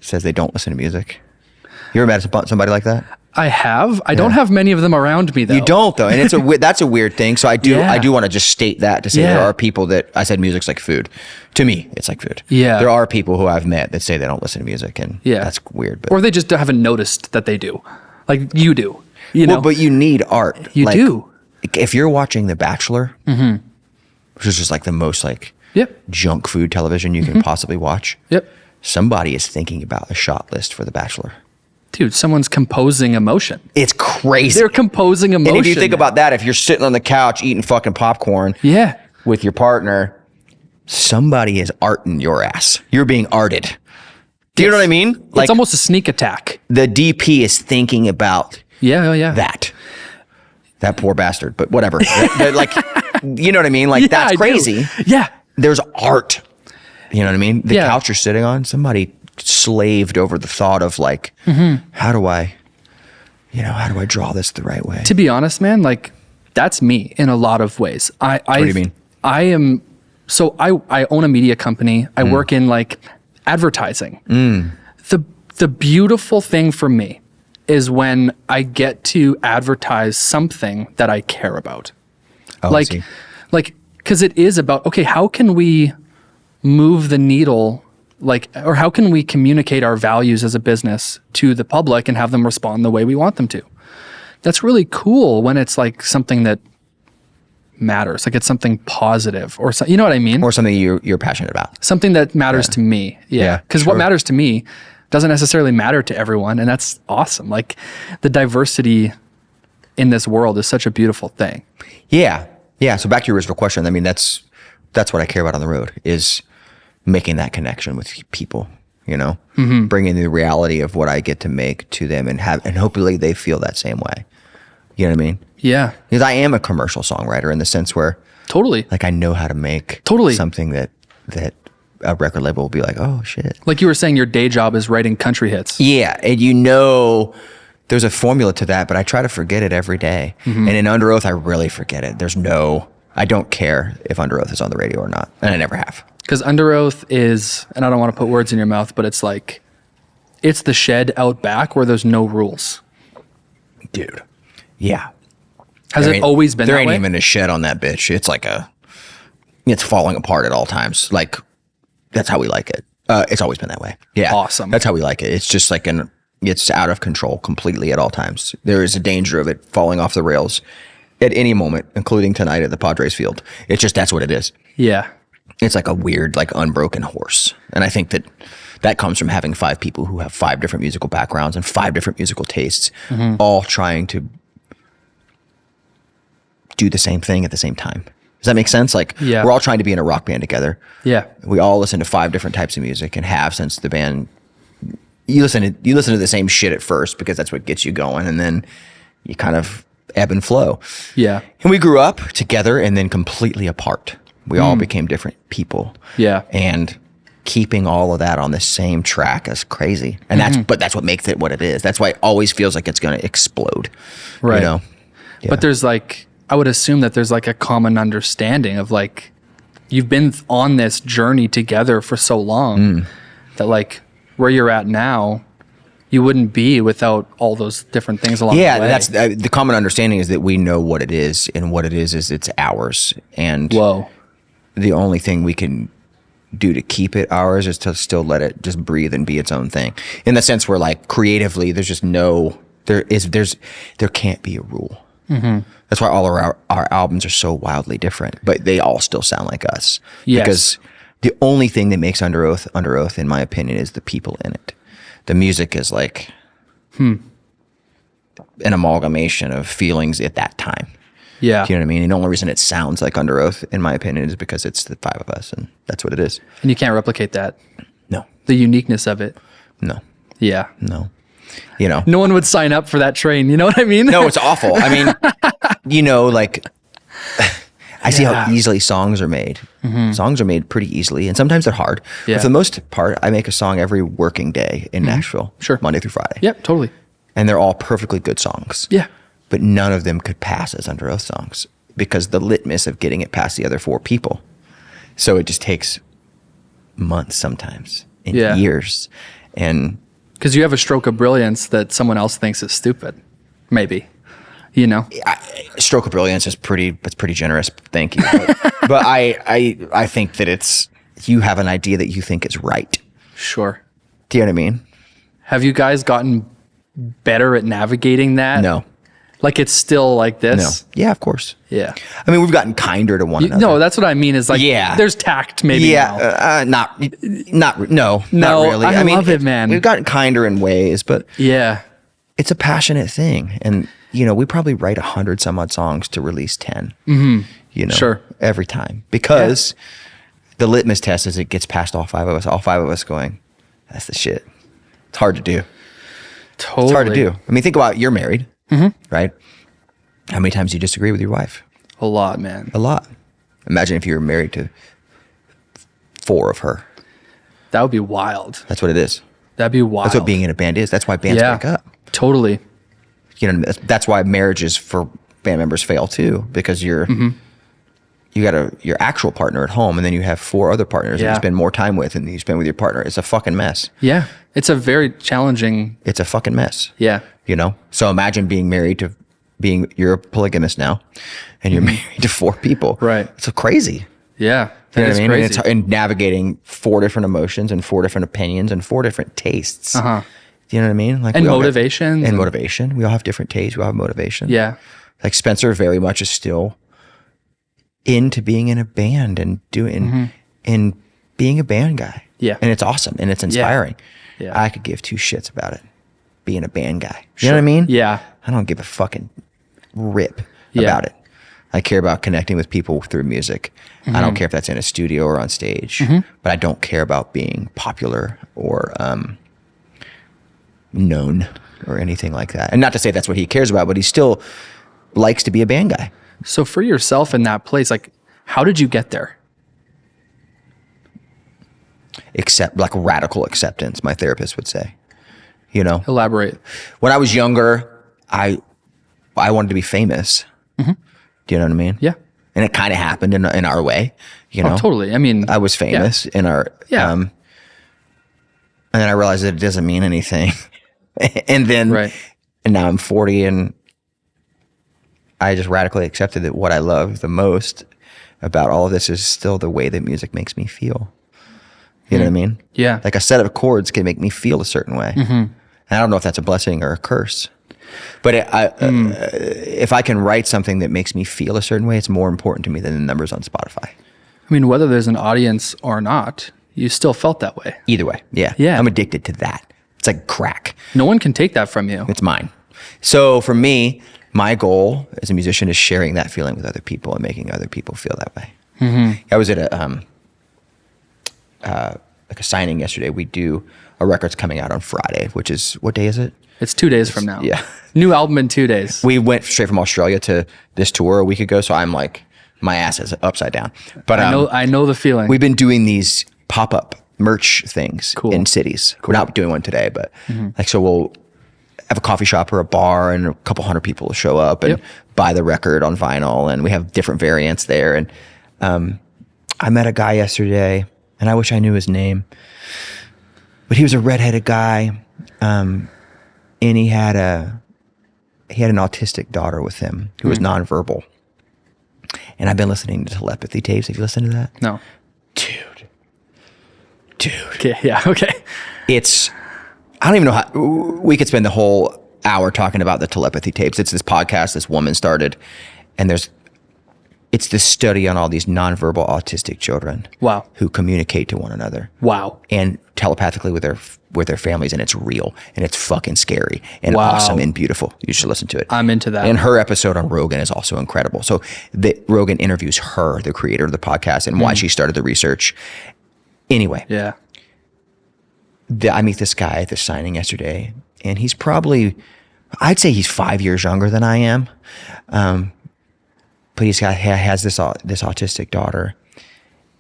Speaker 2: says they don't listen to music? You ever met somebody like that?
Speaker 1: I have. I don't have many of them around me though.
Speaker 2: You don't though, and that's a weird thing. So I do want to just state that to say there are people that I said music's like food. To me, it's like food. Yeah. There are people who I've met that say they don't listen to music, and that's weird. But.
Speaker 1: Or they just haven't noticed that they do, like you do. Well,
Speaker 2: but you need art.
Speaker 1: You do.
Speaker 2: If you're watching The Bachelor, which is just like the most junk food television you can possibly watch. Yep. Somebody is thinking about a shot list for The Bachelor.
Speaker 1: Dude, someone's composing emotion.
Speaker 2: It's crazy.
Speaker 1: They're composing emotion.
Speaker 2: And if you think about that, if you're sitting on the couch eating fucking popcorn with your partner, somebody is arting your ass. You're being arted. Do you know what I mean?
Speaker 1: Like, it's almost a sneak attack.
Speaker 2: The DP is thinking about that poor bastard, but whatever. Like, you know what I mean? Like, that's crazy.
Speaker 1: Yeah.
Speaker 2: There's art. You know what I mean? The couch you're sitting on, somebody slaved over the thought of like, how do I draw this the right way?
Speaker 1: To be honest, man, like that's me in a lot of ways. What do you mean? I own a media company. I work in like advertising. The beautiful thing for me is when I get to advertise something that I care about.
Speaker 2: Oh,
Speaker 1: like, cause it is about, okay, how can we move the needle, like, or how can we communicate our values as a business to the public and have them respond the way we want them to? That's really cool when it's like something that matters, like it's something positive or you know what I mean?
Speaker 2: Or something you're passionate about.
Speaker 1: Something that matters to me. Yeah. Because what matters to me doesn't necessarily matter to everyone. And that's awesome. Like the diversity in this world is such a beautiful thing.
Speaker 2: Yeah. Yeah. So back to your original question. I mean, that's what I care about on the road is making that connection with people, you know, bringing the reality of what I get to make to them and hopefully they feel that same way. You know what I mean?
Speaker 1: Yeah.
Speaker 2: Because I am a commercial songwriter in the sense where like I know how to make something that a record label will be like, oh shit.
Speaker 1: Like you were saying, your day job is writing country hits.
Speaker 2: Yeah. And there's a formula to that, but I try to forget it every day. And in Underoath, I really forget it. I don't care if Underoath is on the radio or not. And I never have.
Speaker 1: Because Underoath is, and I don't want to put words in your mouth, but it's like, it's the shed out back where there's no rules.
Speaker 2: Dude. Yeah.
Speaker 1: Has it always been that way?
Speaker 2: There ain't even a shed on that bitch. It's like it's falling apart at all times. Like, that's how we like it. It's always been that way. Yeah.
Speaker 1: Awesome.
Speaker 2: That's how we like it. It's just like it's out of control completely at all times. There is a danger of it falling off the rails at any moment, including tonight at the Padres field. It's just, that's what it is.
Speaker 1: Yeah.
Speaker 2: It's like a weird, like unbroken horse. And I think that comes from having 5 people who have 5 different musical backgrounds and 5 different musical tastes, all trying to do the same thing at the same time. Does that make sense? Like, we're all trying to be in a rock band together.
Speaker 1: Yeah.
Speaker 2: We all listen to 5 different types of music and have since the band. You listen to the same shit at first because that's what gets you going, and then you kind of ebb and flow.
Speaker 1: Yeah.
Speaker 2: And we grew up together and then completely apart. We all became different people.
Speaker 1: Yeah.
Speaker 2: And keeping all of that on the same track is crazy. And that's what makes it what it is. That's why it always feels like it's going to explode.
Speaker 1: Right.
Speaker 2: You know? Yeah.
Speaker 1: But there's like, I would assume that there's like a common understanding of like, you've been on this journey together for so long that like where you're at now, you wouldn't be without all those different things along the way.
Speaker 2: Yeah, that's the common understanding is that we know what it is, and what it is it's ours. And the only thing we can do to keep it ours is to still let it just breathe and be its own thing. In the sense where like creatively, there's just there can't be a rule. That's why all of our albums are so wildly different, but they all still sound like us.
Speaker 1: Yes.
Speaker 2: Because the only thing that makes Underoath, in my opinion, is the people in it. The music is like an amalgamation of feelings at that time.
Speaker 1: Yeah.
Speaker 2: Do you know what I mean? And the only reason it sounds like Underoath, in my opinion, is because it's the 5 of us, and that's what it is.
Speaker 1: And you can't replicate that.
Speaker 2: No.
Speaker 1: The uniqueness of it.
Speaker 2: No.
Speaker 1: Yeah.
Speaker 2: No. You know.
Speaker 1: No one would sign up for that train. You know what I mean?
Speaker 2: No, it's awful. I mean, you know, like I see how easily songs are made. Songs are made pretty easily, and sometimes they're hard.
Speaker 1: Yeah.
Speaker 2: But for the most part, I make a song every working day in Nashville.
Speaker 1: Sure.
Speaker 2: Monday through Friday.
Speaker 1: Yep, totally.
Speaker 2: And they're all perfectly good songs.
Speaker 1: Yeah.
Speaker 2: But none of them could pass as Underoath songs because the litmus of getting it past the other 4 people. So it just takes months sometimes and years. And
Speaker 1: because you have a stroke of brilliance that someone else thinks is stupid, maybe, you know.
Speaker 2: Stroke of brilliance is pretty generous. Thank you. But I think that you have an idea that you think is right.
Speaker 1: Sure.
Speaker 2: Do you know what I mean?
Speaker 1: Have you guys gotten better at navigating that?
Speaker 2: No.
Speaker 1: Like it's still like this?
Speaker 2: No. Yeah, of course.
Speaker 1: Yeah.
Speaker 2: I mean, we've gotten kinder to one another.
Speaker 1: No, that's what I mean is like, there's tact maybe now.
Speaker 2: Not really.
Speaker 1: I mean, love it, man.
Speaker 2: We've gotten kinder in ways, but it's a passionate thing. And, you know, we probably write 100 some odd songs to release 10, you know, every time because the litmus test is it gets past all five of us going, that's the shit. It's hard to do.
Speaker 1: Totally.
Speaker 2: It's hard to do. I mean, think about you're married, right? How many times do you disagree with your wife?
Speaker 1: A lot, man.
Speaker 2: A lot. Imagine if you were married to 4 of her.
Speaker 1: That would be wild.
Speaker 2: That's what it is.
Speaker 1: That'd be wild.
Speaker 2: That's what being in a band is. That's why bands break up.
Speaker 1: Totally.
Speaker 2: You know, that's why marriages for band members fail too, because you got your actual partner at home, and then you have 4 other partners that you spend more time with, and you spend with your partner. It's a fucking mess.
Speaker 1: Yeah, it's a very challenging.
Speaker 2: It's a fucking mess.
Speaker 1: Yeah,
Speaker 2: you know. So imagine you're a polygamist now, and you're married to 4 people.
Speaker 1: Right.
Speaker 2: It's so crazy.
Speaker 1: Yeah,
Speaker 2: that is crazy. And navigating 4 different emotions and 4 different opinions and 4 different tastes. Do you know what I mean? Like
Speaker 1: motivation.
Speaker 2: Motivation. We all have different tastes. We all have motivation.
Speaker 1: Yeah.
Speaker 2: Like Spencer very much is still into being in a band and doing and being a band guy.
Speaker 1: Yeah.
Speaker 2: And it's awesome and it's inspiring.
Speaker 1: Yeah.
Speaker 2: I could give 2 shits about it. Being a band guy. You know what I mean?
Speaker 1: Yeah.
Speaker 2: I don't give a fucking rip about it. I care about connecting with people through music. I don't care if that's in a studio or on stage, but I don't care about being popular or known or anything like that. And not to say that's what he cares about, but he still likes to be a band guy.
Speaker 1: So for yourself in that place, like, how did you get there?
Speaker 2: Like radical acceptance, my therapist would say. You know?
Speaker 1: Elaborate.
Speaker 2: When I was younger, I wanted to be famous. Do you know what I mean?
Speaker 1: Yeah.
Speaker 2: And it kind of happened in our way, you know?
Speaker 1: Totally. I mean,
Speaker 2: I was famous in our, and then I realized that it doesn't mean anything. And then, and now I'm 40 and I just radically accepted that what I love the most about all of this is still the way that music makes me feel. You know what I mean?
Speaker 1: Yeah.
Speaker 2: Like a set of chords can make me feel a certain way. And I don't know if that's a blessing or a curse. But if I can write something that makes me feel a certain way, it's more important to me than the numbers on Spotify.
Speaker 1: I mean, whether there's an audience or not, you still felt that way.
Speaker 2: Either way, yeah. I'm addicted to that. It's like crack.
Speaker 1: No one can take that from you.
Speaker 2: It's mine. So for me, my goal as a musician is sharing that feeling with other people and making other people feel that way. I was at a signing yesterday. We do a record's coming out on Friday, which is, what day is it?
Speaker 1: It's 2 days from now.
Speaker 2: Yeah.
Speaker 1: New album in 2 days.
Speaker 2: We went straight from Australia to this tour a week ago, so I'm like, my ass is upside down. But
Speaker 1: I know the feeling.
Speaker 2: We've been doing these pop-up merch things in cities. We're not doing one today, but like, so we'll have a coffee shop or a bar and a couple hundred people will show up and buy the record on vinyl, and we have different variants there. And I met a guy yesterday, and I wish I knew his name, but he was a redheaded guy. And he had an autistic daughter with him who was nonverbal. And I've been listening to telepathy tapes. Have you listened to that?
Speaker 1: No.
Speaker 2: Dude.
Speaker 1: Okay, yeah, okay.
Speaker 2: I don't even know how, we could spend the whole hour talking about the telepathy tapes. It's this podcast this woman started, and it's this study on all these nonverbal autistic children.
Speaker 1: Wow.
Speaker 2: Who communicate to one another.
Speaker 1: Wow.
Speaker 2: And telepathically with their families, and it's real and it's fucking scary and awesome and beautiful. You should listen to it.
Speaker 1: I'm into that.
Speaker 2: And her episode on Rogan is also incredible. So Rogan interviews her, the creator of the podcast, and why she started the research. Anyway. Yeah. I meet this guy at the signing yesterday, and he's probably, I'd say he's 5 years younger than I am. But he has this autistic daughter,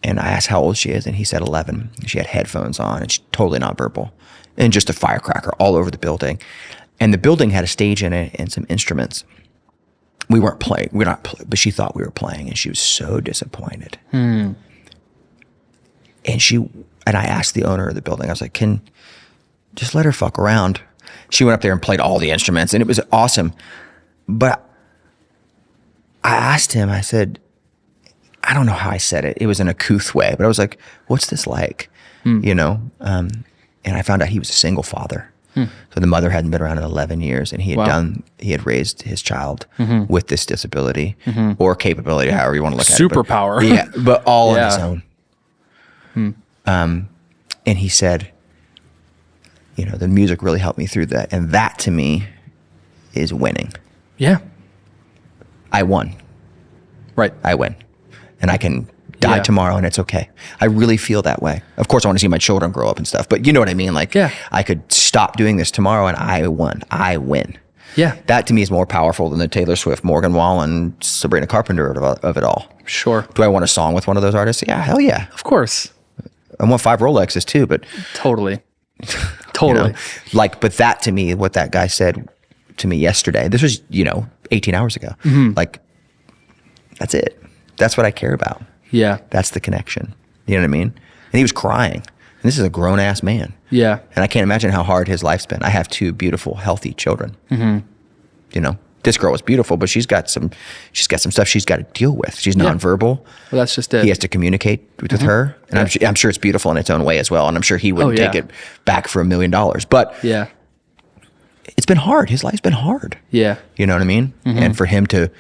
Speaker 2: and I asked how old she is, and he said 11. She had headphones on, and she's totally nonverbal, and just a firecracker all over the building. And the building had a stage in it and some instruments. We weren't playing, but she thought we were playing, and she was so disappointed. And I asked the owner of the building, I was like, just let her fuck around. She went up there and played all the instruments, and it was awesome. But I asked him, I said, I don't know how I said it. It was in a couth way, but I was like, what's this like? You know? And I found out he was a single father. So the mother hadn't been around in 11 years, and he had raised his child with this disability or capability, however you want to look at it.
Speaker 1: Superpower.
Speaker 2: Yeah, but all on his own. And he said, the music really helped me through that. And that to me is winning.
Speaker 1: Yeah.
Speaker 2: I won.
Speaker 1: Right.
Speaker 2: I win. And I can die tomorrow and it's okay. I really feel that way. Of course, I want to see my children grow up and stuff, but you know what I mean? Like, I could stop doing this tomorrow and I won. I win.
Speaker 1: Yeah.
Speaker 2: That to me is more powerful than the Taylor Swift, Morgan Wallen, Sabrina Carpenter of it all.
Speaker 1: Sure.
Speaker 2: Do I want a song with one of those artists? Yeah, hell yeah.
Speaker 1: Of course.
Speaker 2: I want 5 Rolexes too, but
Speaker 1: totally.
Speaker 2: But that to me, what that guy said to me yesterday, this was, 18 hours ago. Like, that's it. That's what I care about.
Speaker 1: Yeah.
Speaker 2: That's the connection. You know what I mean? And he was crying. And this is a grown ass man.
Speaker 1: Yeah.
Speaker 2: And I can't imagine how hard his life's been. I have 2 beautiful, healthy children. This girl is beautiful, but she's got some stuff she's got to deal with. She's nonverbal.
Speaker 1: Well, that's just it.
Speaker 2: He has to communicate with her. And I'm sure it's beautiful in its own way as well. And I'm sure he wouldn't take it back for $1 million. But it's been hard. His life's been hard.
Speaker 1: Yeah.
Speaker 2: You know what I mean? And for him to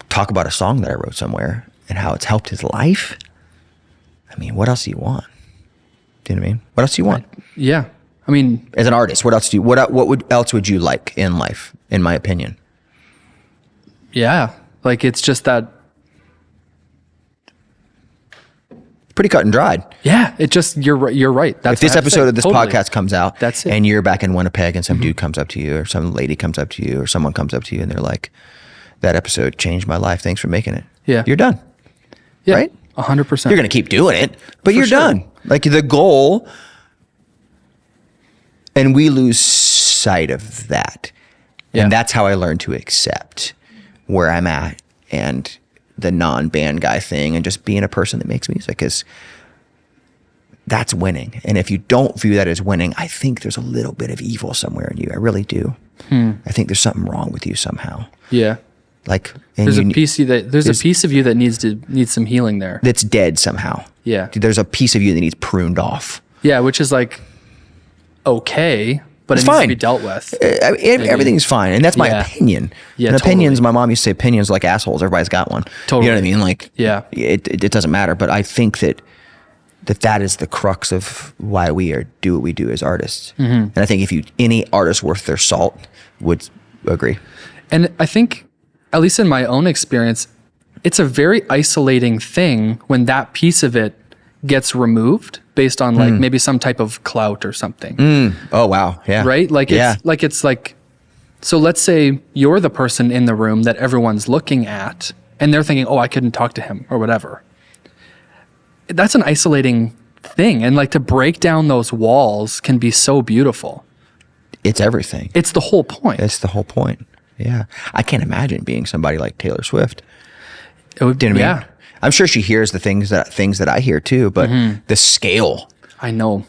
Speaker 2: talk about a song that I wrote somewhere and how it's helped his life. I mean, what else do you want? Do you know what I mean? What else do you want?
Speaker 1: Yeah. I mean,
Speaker 2: as an artist, what else else would you like in life, in my opinion?
Speaker 1: Yeah. Like, it's just that.
Speaker 2: Pretty cut and dried.
Speaker 1: Yeah. It just, you're right. That's
Speaker 2: if this episode of this podcast comes out,
Speaker 1: that's it.
Speaker 2: And you're back in Winnipeg and some dude comes up to you or some lady comes up to you or someone comes up to you and they're like, that episode changed my life. Thanks for making it.
Speaker 1: Yeah.
Speaker 2: You're done.
Speaker 1: Yeah.
Speaker 2: Right?
Speaker 1: 100%.
Speaker 2: You're going to keep doing it, but you're done. Like the goal, and we lose sight of that. Yeah. And that's how I learned to accept where I'm at and the non-band guy thing and just being a person that makes music is that's winning. And if you don't view that as winning, I think there's a little bit of evil somewhere in you. I really do. I think there's something wrong with you somehow.
Speaker 1: Yeah.
Speaker 2: Like
Speaker 1: there's a piece of you that needs some healing there.
Speaker 2: That's dead somehow.
Speaker 1: Yeah.
Speaker 2: There's a piece of you that needs pruned off.
Speaker 1: Yeah, which is like okay, but it's needs to be dealt with.
Speaker 2: Everything's fine, and that's my opinion. Yeah, and opinions. My mom used to say opinions like assholes. Everybody's got one.
Speaker 1: Totally.
Speaker 2: You know what I mean? Like,
Speaker 1: it
Speaker 2: doesn't matter. But I think that is the crux of why we do what we do as artists. And I think any artist worth their salt would agree.
Speaker 1: And I think, at least in my own experience, it's a very isolating thing when that piece of it gets removed based on like maybe some type of clout or something.
Speaker 2: Oh, wow. Yeah.
Speaker 1: Right? Like it's like, so let's say you're the person in the room that everyone's looking at and they're thinking, oh, I couldn't talk to him or whatever. That's an isolating thing. And like to break down those walls can be so beautiful.
Speaker 2: It's everything.
Speaker 1: It's the whole point.
Speaker 2: It's the whole point. Yeah. I can't imagine being somebody like Taylor Swift.
Speaker 1: It would,
Speaker 2: you know what I mean? I'm sure she hears the things that I hear too, but the scale.
Speaker 1: I know.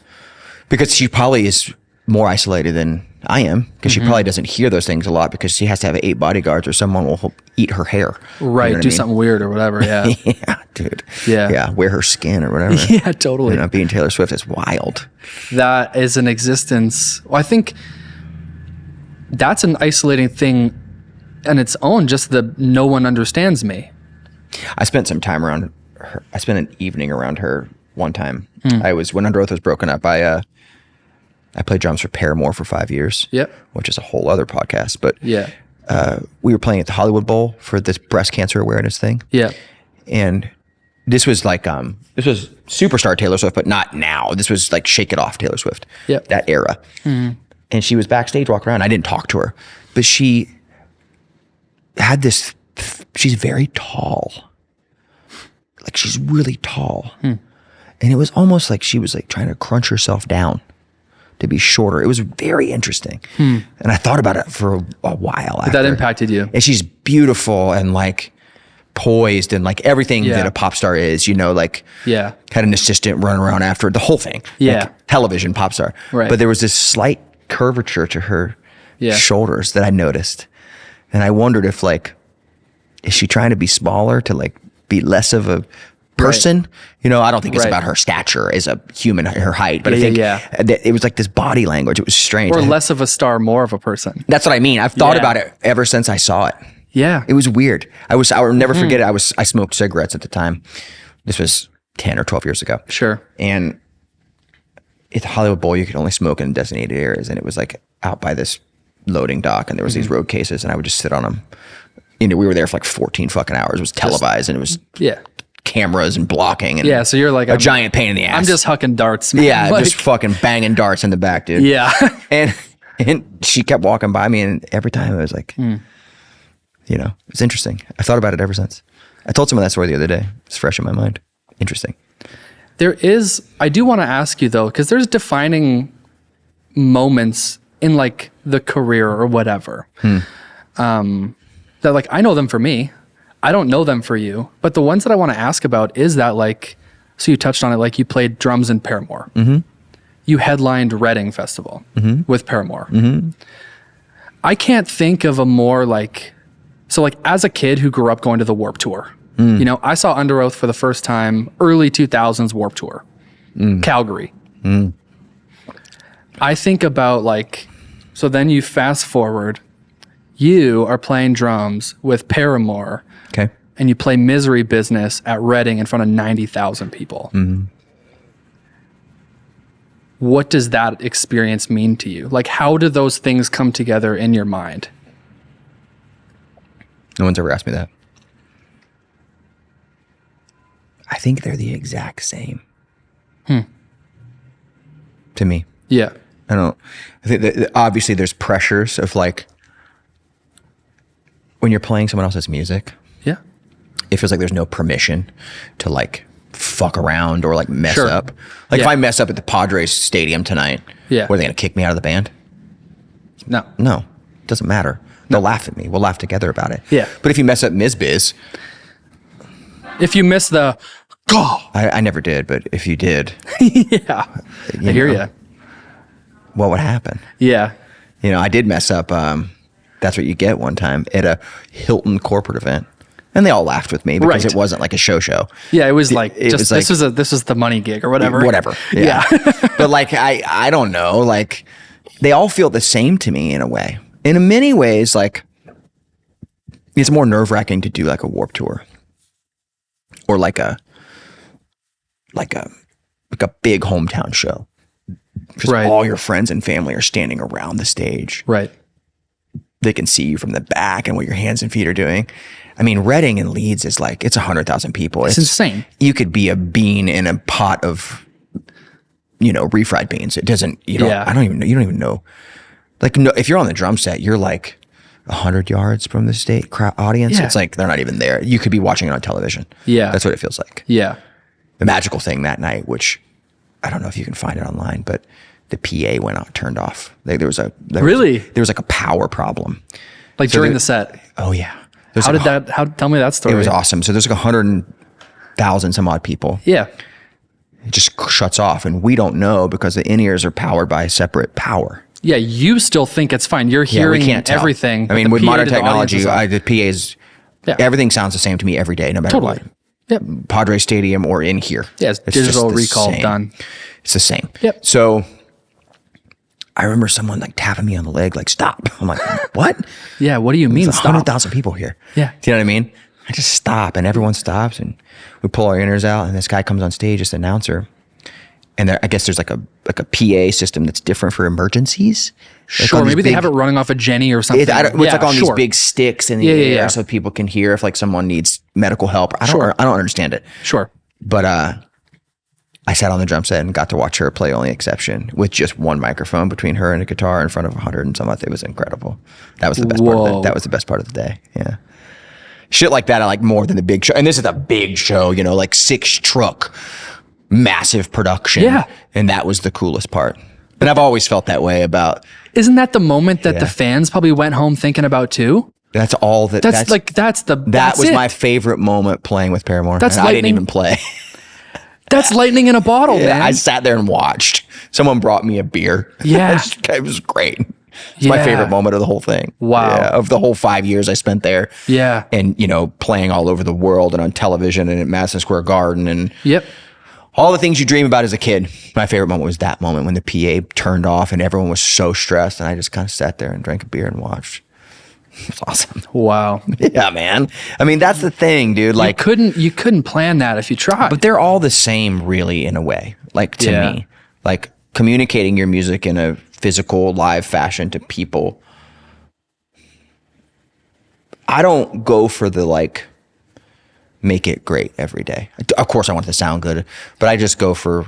Speaker 2: Because she probably is more isolated than I am, because she probably doesn't hear those things a lot because she has to have 8 bodyguards or someone will eat her hair.
Speaker 1: Right. You know do something weird or whatever. Yeah.
Speaker 2: Yeah, dude.
Speaker 1: Yeah.
Speaker 2: Yeah. Wear her skin or whatever.
Speaker 1: Yeah, totally.
Speaker 2: Being Taylor Swift is wild.
Speaker 1: That is an existence. Well, I think that's an isolating thing on its own, just the no one understands me.
Speaker 2: I spent some time around her. I spent an evening around her one time. When Underoath was broken up, I played drums for Paramore for 5 years.
Speaker 1: Yep. Which
Speaker 2: is a whole other podcast. But
Speaker 1: yeah,
Speaker 2: we were playing at the Hollywood Bowl for this breast cancer awareness thing.
Speaker 1: Yeah.
Speaker 2: And this was like this was superstar Taylor Swift, but not now. This was like Shake It Off Taylor Swift.
Speaker 1: Yep.
Speaker 2: That era. And she was backstage walking around. I didn't talk to her, but she had this. She's very tall. Like she's really tall. And it was almost like she was like trying to crunch herself down to be shorter. It was very interesting. And I thought about it for a while after.
Speaker 1: That impacted you.
Speaker 2: And she's beautiful and like poised and like everything that a pop star is, like had an assistant running around after her, the whole thing.
Speaker 1: Yeah.
Speaker 2: Like television pop star.
Speaker 1: Right.
Speaker 2: But there was this slight curvature to her shoulders that I noticed. And I wondered if like, is she trying to be smaller to like be less of a person. You know, I don't think it's about her stature as a human, her height, but I think that it was like this body language. It was strange.
Speaker 1: Or less of a star, more of a person.
Speaker 2: That's what I mean. I've thought about it ever since I saw it.
Speaker 1: Yeah.
Speaker 2: It was weird. I will never forget it. I smoked cigarettes at the time. This was 10 or 12 years ago.
Speaker 1: Sure.
Speaker 2: And at the Hollywood Bowl, you could only smoke in designated areas. And it was like out by this loading dock, and there was these road cases, and I would just sit on them. You know, we were there for like 14 fucking hours. It was televised, and it was cameras and blocking. And
Speaker 1: so you're like
Speaker 2: a giant pain in the ass.
Speaker 1: I'm just hucking darts, man.
Speaker 2: Yeah,
Speaker 1: like,
Speaker 2: just fucking banging darts in the back, dude.
Speaker 1: Yeah.
Speaker 2: and she kept walking by me, and every time it was like, you know, it's interesting. I thought about it ever since. I told someone that story the other day. It's fresh in my mind. Interesting.
Speaker 1: I do want to ask you though, because there's defining moments in like the career or whatever. That like, I know them for me. I don't know them for you. But the ones that I want to ask about is that like, so you touched on it, like you played drums in Paramore. You headlined Reading Festival with Paramore. I can't think of a more like, so like as a kid who grew up going to the Warped Tour, you know, I saw Underoath for the first time, early 2000s Warped Tour, Calgary. I think about like, so then you fast forward, you are playing drums with Paramore.
Speaker 2: Okay.
Speaker 1: And you play Misery Business at Reading in front of 90,000 people. What does that experience mean to you? Like, how do those things come together in your mind?
Speaker 2: No one's ever asked me that. I think they're the exact same. To me.
Speaker 1: Yeah.
Speaker 2: I think that obviously there's pressures of like, when you're playing someone else's music, it feels like there's no permission to like fuck around or like mess up. Like if I mess up at the Padres stadium tonight, were they gonna kick me out of the band?
Speaker 1: No,
Speaker 2: it doesn't matter. They'll laugh at me. We'll laugh together about it.
Speaker 1: Yeah.
Speaker 2: But if you mess up Biz,
Speaker 1: if you miss the,
Speaker 2: I never did, but if you did,
Speaker 1: I hear you.
Speaker 2: What would happen?
Speaker 1: Yeah.
Speaker 2: You know, I did mess up. That's what you get one time at a Hilton corporate event. And they all laughed with me because it wasn't like a show.
Speaker 1: Yeah, it was like, this was the money gig or whatever.
Speaker 2: Whatever. Yeah. But like, I don't know, like they all feel the same to me in a way. In many ways, like it's more nerve wracking to do like a Warped Tour or like a big hometown show. Because all your friends and family are standing around the stage.
Speaker 1: Right.
Speaker 2: They can see you from the back and what your hands and feet are doing. I mean, Reading and Leeds is like, it's 100,000 people.
Speaker 1: It's insane.
Speaker 2: You could be a bean in a pot of, you know, refried beans. It doesn't, you don't even know. Like, no, if you're on the drum set, you're like 100 yards from the state audience. Yeah. It's like, they're not even there. You could be watching it on television. Yeah. That's what it feels like.
Speaker 1: Yeah.
Speaker 2: The magical thing that night, which I don't know if you can find it online, but the PA went out, turned off. There was like a power problem.
Speaker 1: Like during the set?
Speaker 2: Oh yeah.
Speaker 1: Tell me that story.
Speaker 2: It was awesome. So there's like 100,000 some odd people.
Speaker 1: Yeah.
Speaker 2: It just shuts off and we don't know because the in-ears are powered by a separate power.
Speaker 1: Yeah, you still think it's fine. You're hearing everything.
Speaker 2: I mean, with modern technology, the PAs, everything sounds the same to me every day, no matter what.
Speaker 1: Yep.
Speaker 2: Padre Stadium or in here.
Speaker 1: Yeah, it's digital recall done.
Speaker 2: It's the same.
Speaker 1: Yep.
Speaker 2: So I remember someone like tapping me on the leg, like, stop. I'm like, what?
Speaker 1: Yeah, what do you mean stop?
Speaker 2: 100,000 people here. Yeah. Do you know what I mean? I just stop and everyone stops and we pull our inners out and this guy comes on stage, this announcer. And I guess there's like a PA system that's different for emergencies.
Speaker 1: Sure, maybe they have it running off a Jenny or something.
Speaker 2: It's like on these big sticks in the air so people can hear if like someone needs medical help. I don't understand it.
Speaker 1: Sure.
Speaker 2: But I sat on the drum set and got to watch her play Only Exception with just one microphone between her and a guitar in front of 100 and some odd. It was incredible. That was the best part. That was the best part of the day. Yeah. Shit like that I like more than the big show. And this is a big show, you know, like 6-truck, massive production. Yeah. And that was the coolest part. And I've always felt that way about.
Speaker 1: Isn't that the moment that the fans probably went home thinking about too?
Speaker 2: That's all that. That was my favorite moment playing with Paramore. I didn't even play.
Speaker 1: That's lightning in a bottle, man.
Speaker 2: I sat there and watched. Someone brought me a beer.
Speaker 1: Yeah.
Speaker 2: It was great. It's my favorite moment of the whole thing.
Speaker 1: Wow.
Speaker 2: Yeah, of the whole 5 years I spent there.
Speaker 1: Yeah.
Speaker 2: And, playing all over the world and on television and at Madison Square Garden and
Speaker 1: Yep.
Speaker 2: all the things you dream about as a kid. My favorite moment was that moment when the PA turned off and everyone was so stressed and I just kind of sat there and drank a beer and watched. It was awesome.
Speaker 1: Wow.
Speaker 2: Yeah, man. I mean, that's the thing, dude. Like,
Speaker 1: you couldn't plan that if you tried.
Speaker 2: but they're all the same, really, in a way. Like, to me, like communicating your music in a physical, live fashion to people. I don't go for the like make it great every day. Of course, I want it to sound good, but I just go for,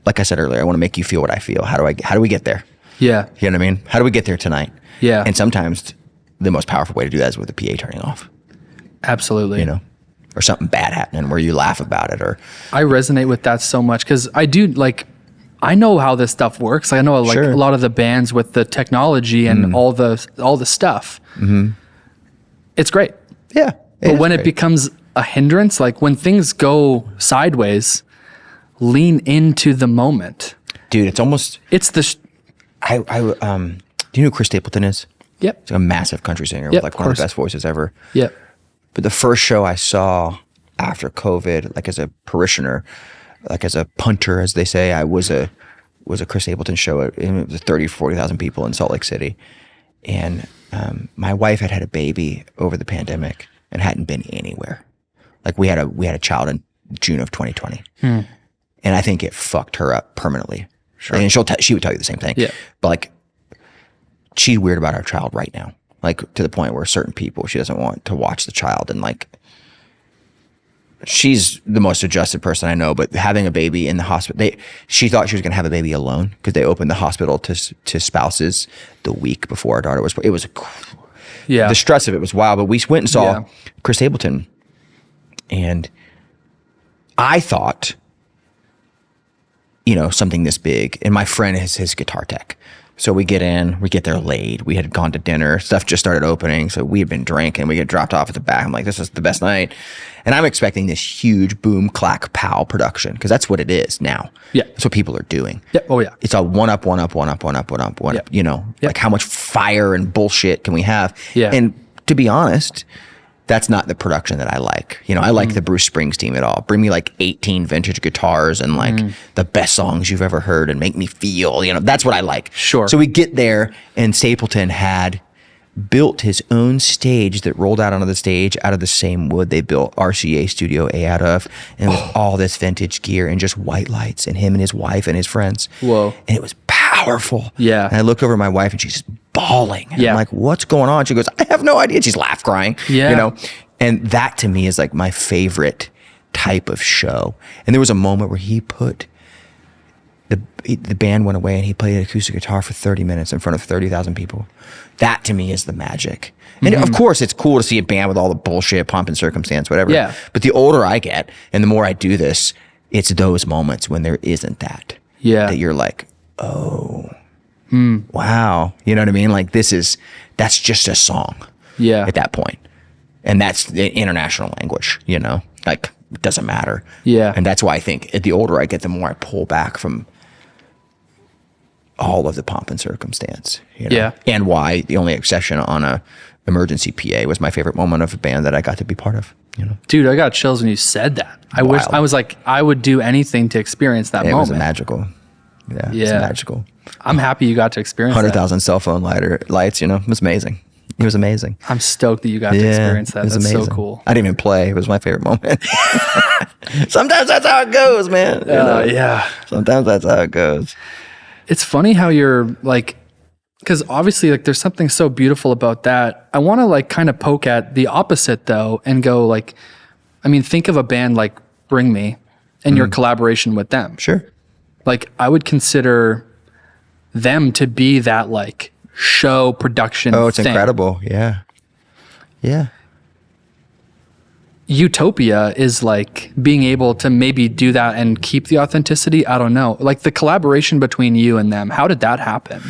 Speaker 2: like I said earlier, I want to make you feel what I feel. How do we get there?
Speaker 1: Yeah.
Speaker 2: You know what I mean? How do we get there tonight?
Speaker 1: Yeah.
Speaker 2: And sometimes the most powerful way to do that is with the PA turning off.
Speaker 1: Absolutely.
Speaker 2: Or something bad happening where you laugh about it. Or
Speaker 1: I resonate with that so much because I do I know how this stuff works. I know a lot of the bands with the technology and all the stuff. Mm-hmm. It's great.
Speaker 2: Yeah.
Speaker 1: But when it becomes a hindrance, like when things go sideways, lean into the moment.
Speaker 2: Dude, it's almost.
Speaker 1: It's the.
Speaker 2: Do you know who Chris Stapleton is?
Speaker 1: Yep.
Speaker 2: He's a massive country singer with like one of the best voices ever.
Speaker 1: Yep.
Speaker 2: But the first show I saw after COVID, like as a parishioner, like as a punter, as they say, I was a Chris Stapleton show. It was 30, 40,000 people in Salt Lake City. And my wife had a baby over the pandemic and hadn't been anywhere. Like we had a child in June of 2020. And I think it fucked her up permanently. Sure. And she would tell you the same thing.
Speaker 1: Yeah.
Speaker 2: But like, she's weird about our child right now. Like to the point where certain people, she doesn't want to watch the child. And like, she's the most adjusted person I know, but having a baby in the hospital, she thought she was going to have a baby alone because they opened the hospital to spouses the week before our daughter was, the stress of it was wild. But we went and saw Chris Stapleton and I thought, something this big, and my friend is his guitar tech. So we get there late. We had gone to dinner. Stuff just started opening. So we had been drinking. We get dropped off at the back. I'm like, this is the best night. And I'm expecting this huge boom, clack, pow production because that's what it is now.
Speaker 1: Yeah.
Speaker 2: That's what people are doing.
Speaker 1: Yeah. Oh, yeah.
Speaker 2: It's a one up. Like how much fire and bullshit can we have?
Speaker 1: Yeah.
Speaker 2: And to be honest, that's not the production that I like. I like the Bruce Springsteen at all. Bring me like 18 vintage guitars and like the best songs you've ever heard and make me feel, that's what I like.
Speaker 1: Sure.
Speaker 2: So we get there and Stapleton had built his own stage that rolled out onto the stage out of the same wood they built RCA Studio A out of. And with all this vintage gear and just white lights and him and his wife and his friends.
Speaker 1: Whoa.
Speaker 2: And it was powerful.
Speaker 1: Yeah.
Speaker 2: And I looked over at my wife and she's just bawling. And
Speaker 1: yeah.
Speaker 2: I'm like, what's going on? She goes, I have no idea. She's laugh crying.
Speaker 1: Yeah.
Speaker 2: And that to me is like my favorite type of show. And there was a moment where he put the band went away and he played an acoustic guitar for 30 minutes in front of 30,000 people. That to me is the magic. And of course it's cool to see a band with all the bullshit, pomp and circumstance, whatever.
Speaker 1: Yeah.
Speaker 2: But the older I get and the more I do this, it's those moments when there isn't that.
Speaker 1: Yeah.
Speaker 2: That you're like, oh, wow. You know what I mean? Like that's just a song.
Speaker 1: Yeah.
Speaker 2: At that point. And that's the international language, like it doesn't matter.
Speaker 1: Yeah.
Speaker 2: And that's why I think the older I get, the more I pull back from all of the pomp and circumstance.
Speaker 1: Yeah.
Speaker 2: And why the only exception on a emergency PA was my favorite moment of a band that I got to be part of.
Speaker 1: Dude, I got chills when you said that. I was like, I would do anything to experience that moment.
Speaker 2: It was magical. Yeah. It was magical.
Speaker 1: I'm happy you got to experience
Speaker 2: 100,000 cell phone lights, it was amazing. It was amazing.
Speaker 1: I'm stoked that you got to experience that. That's amazing. So cool.
Speaker 2: I didn't even play. It was my favorite moment. Sometimes that's how it goes, man.
Speaker 1: Yeah.
Speaker 2: Sometimes that's how it goes.
Speaker 1: It's funny how you're like, because obviously like there's something so beautiful about that. I want to like kind of poke at the opposite though and go like, think of a band like Bring Me and your collaboration with them.
Speaker 2: Sure.
Speaker 1: Like I would consider them to be that like show production
Speaker 2: it's
Speaker 1: thing.
Speaker 2: Incredible. Yeah.
Speaker 1: Utopia is like being able to maybe do that and keep the authenticity. I don't know. Like the collaboration between you and them, how did that happen?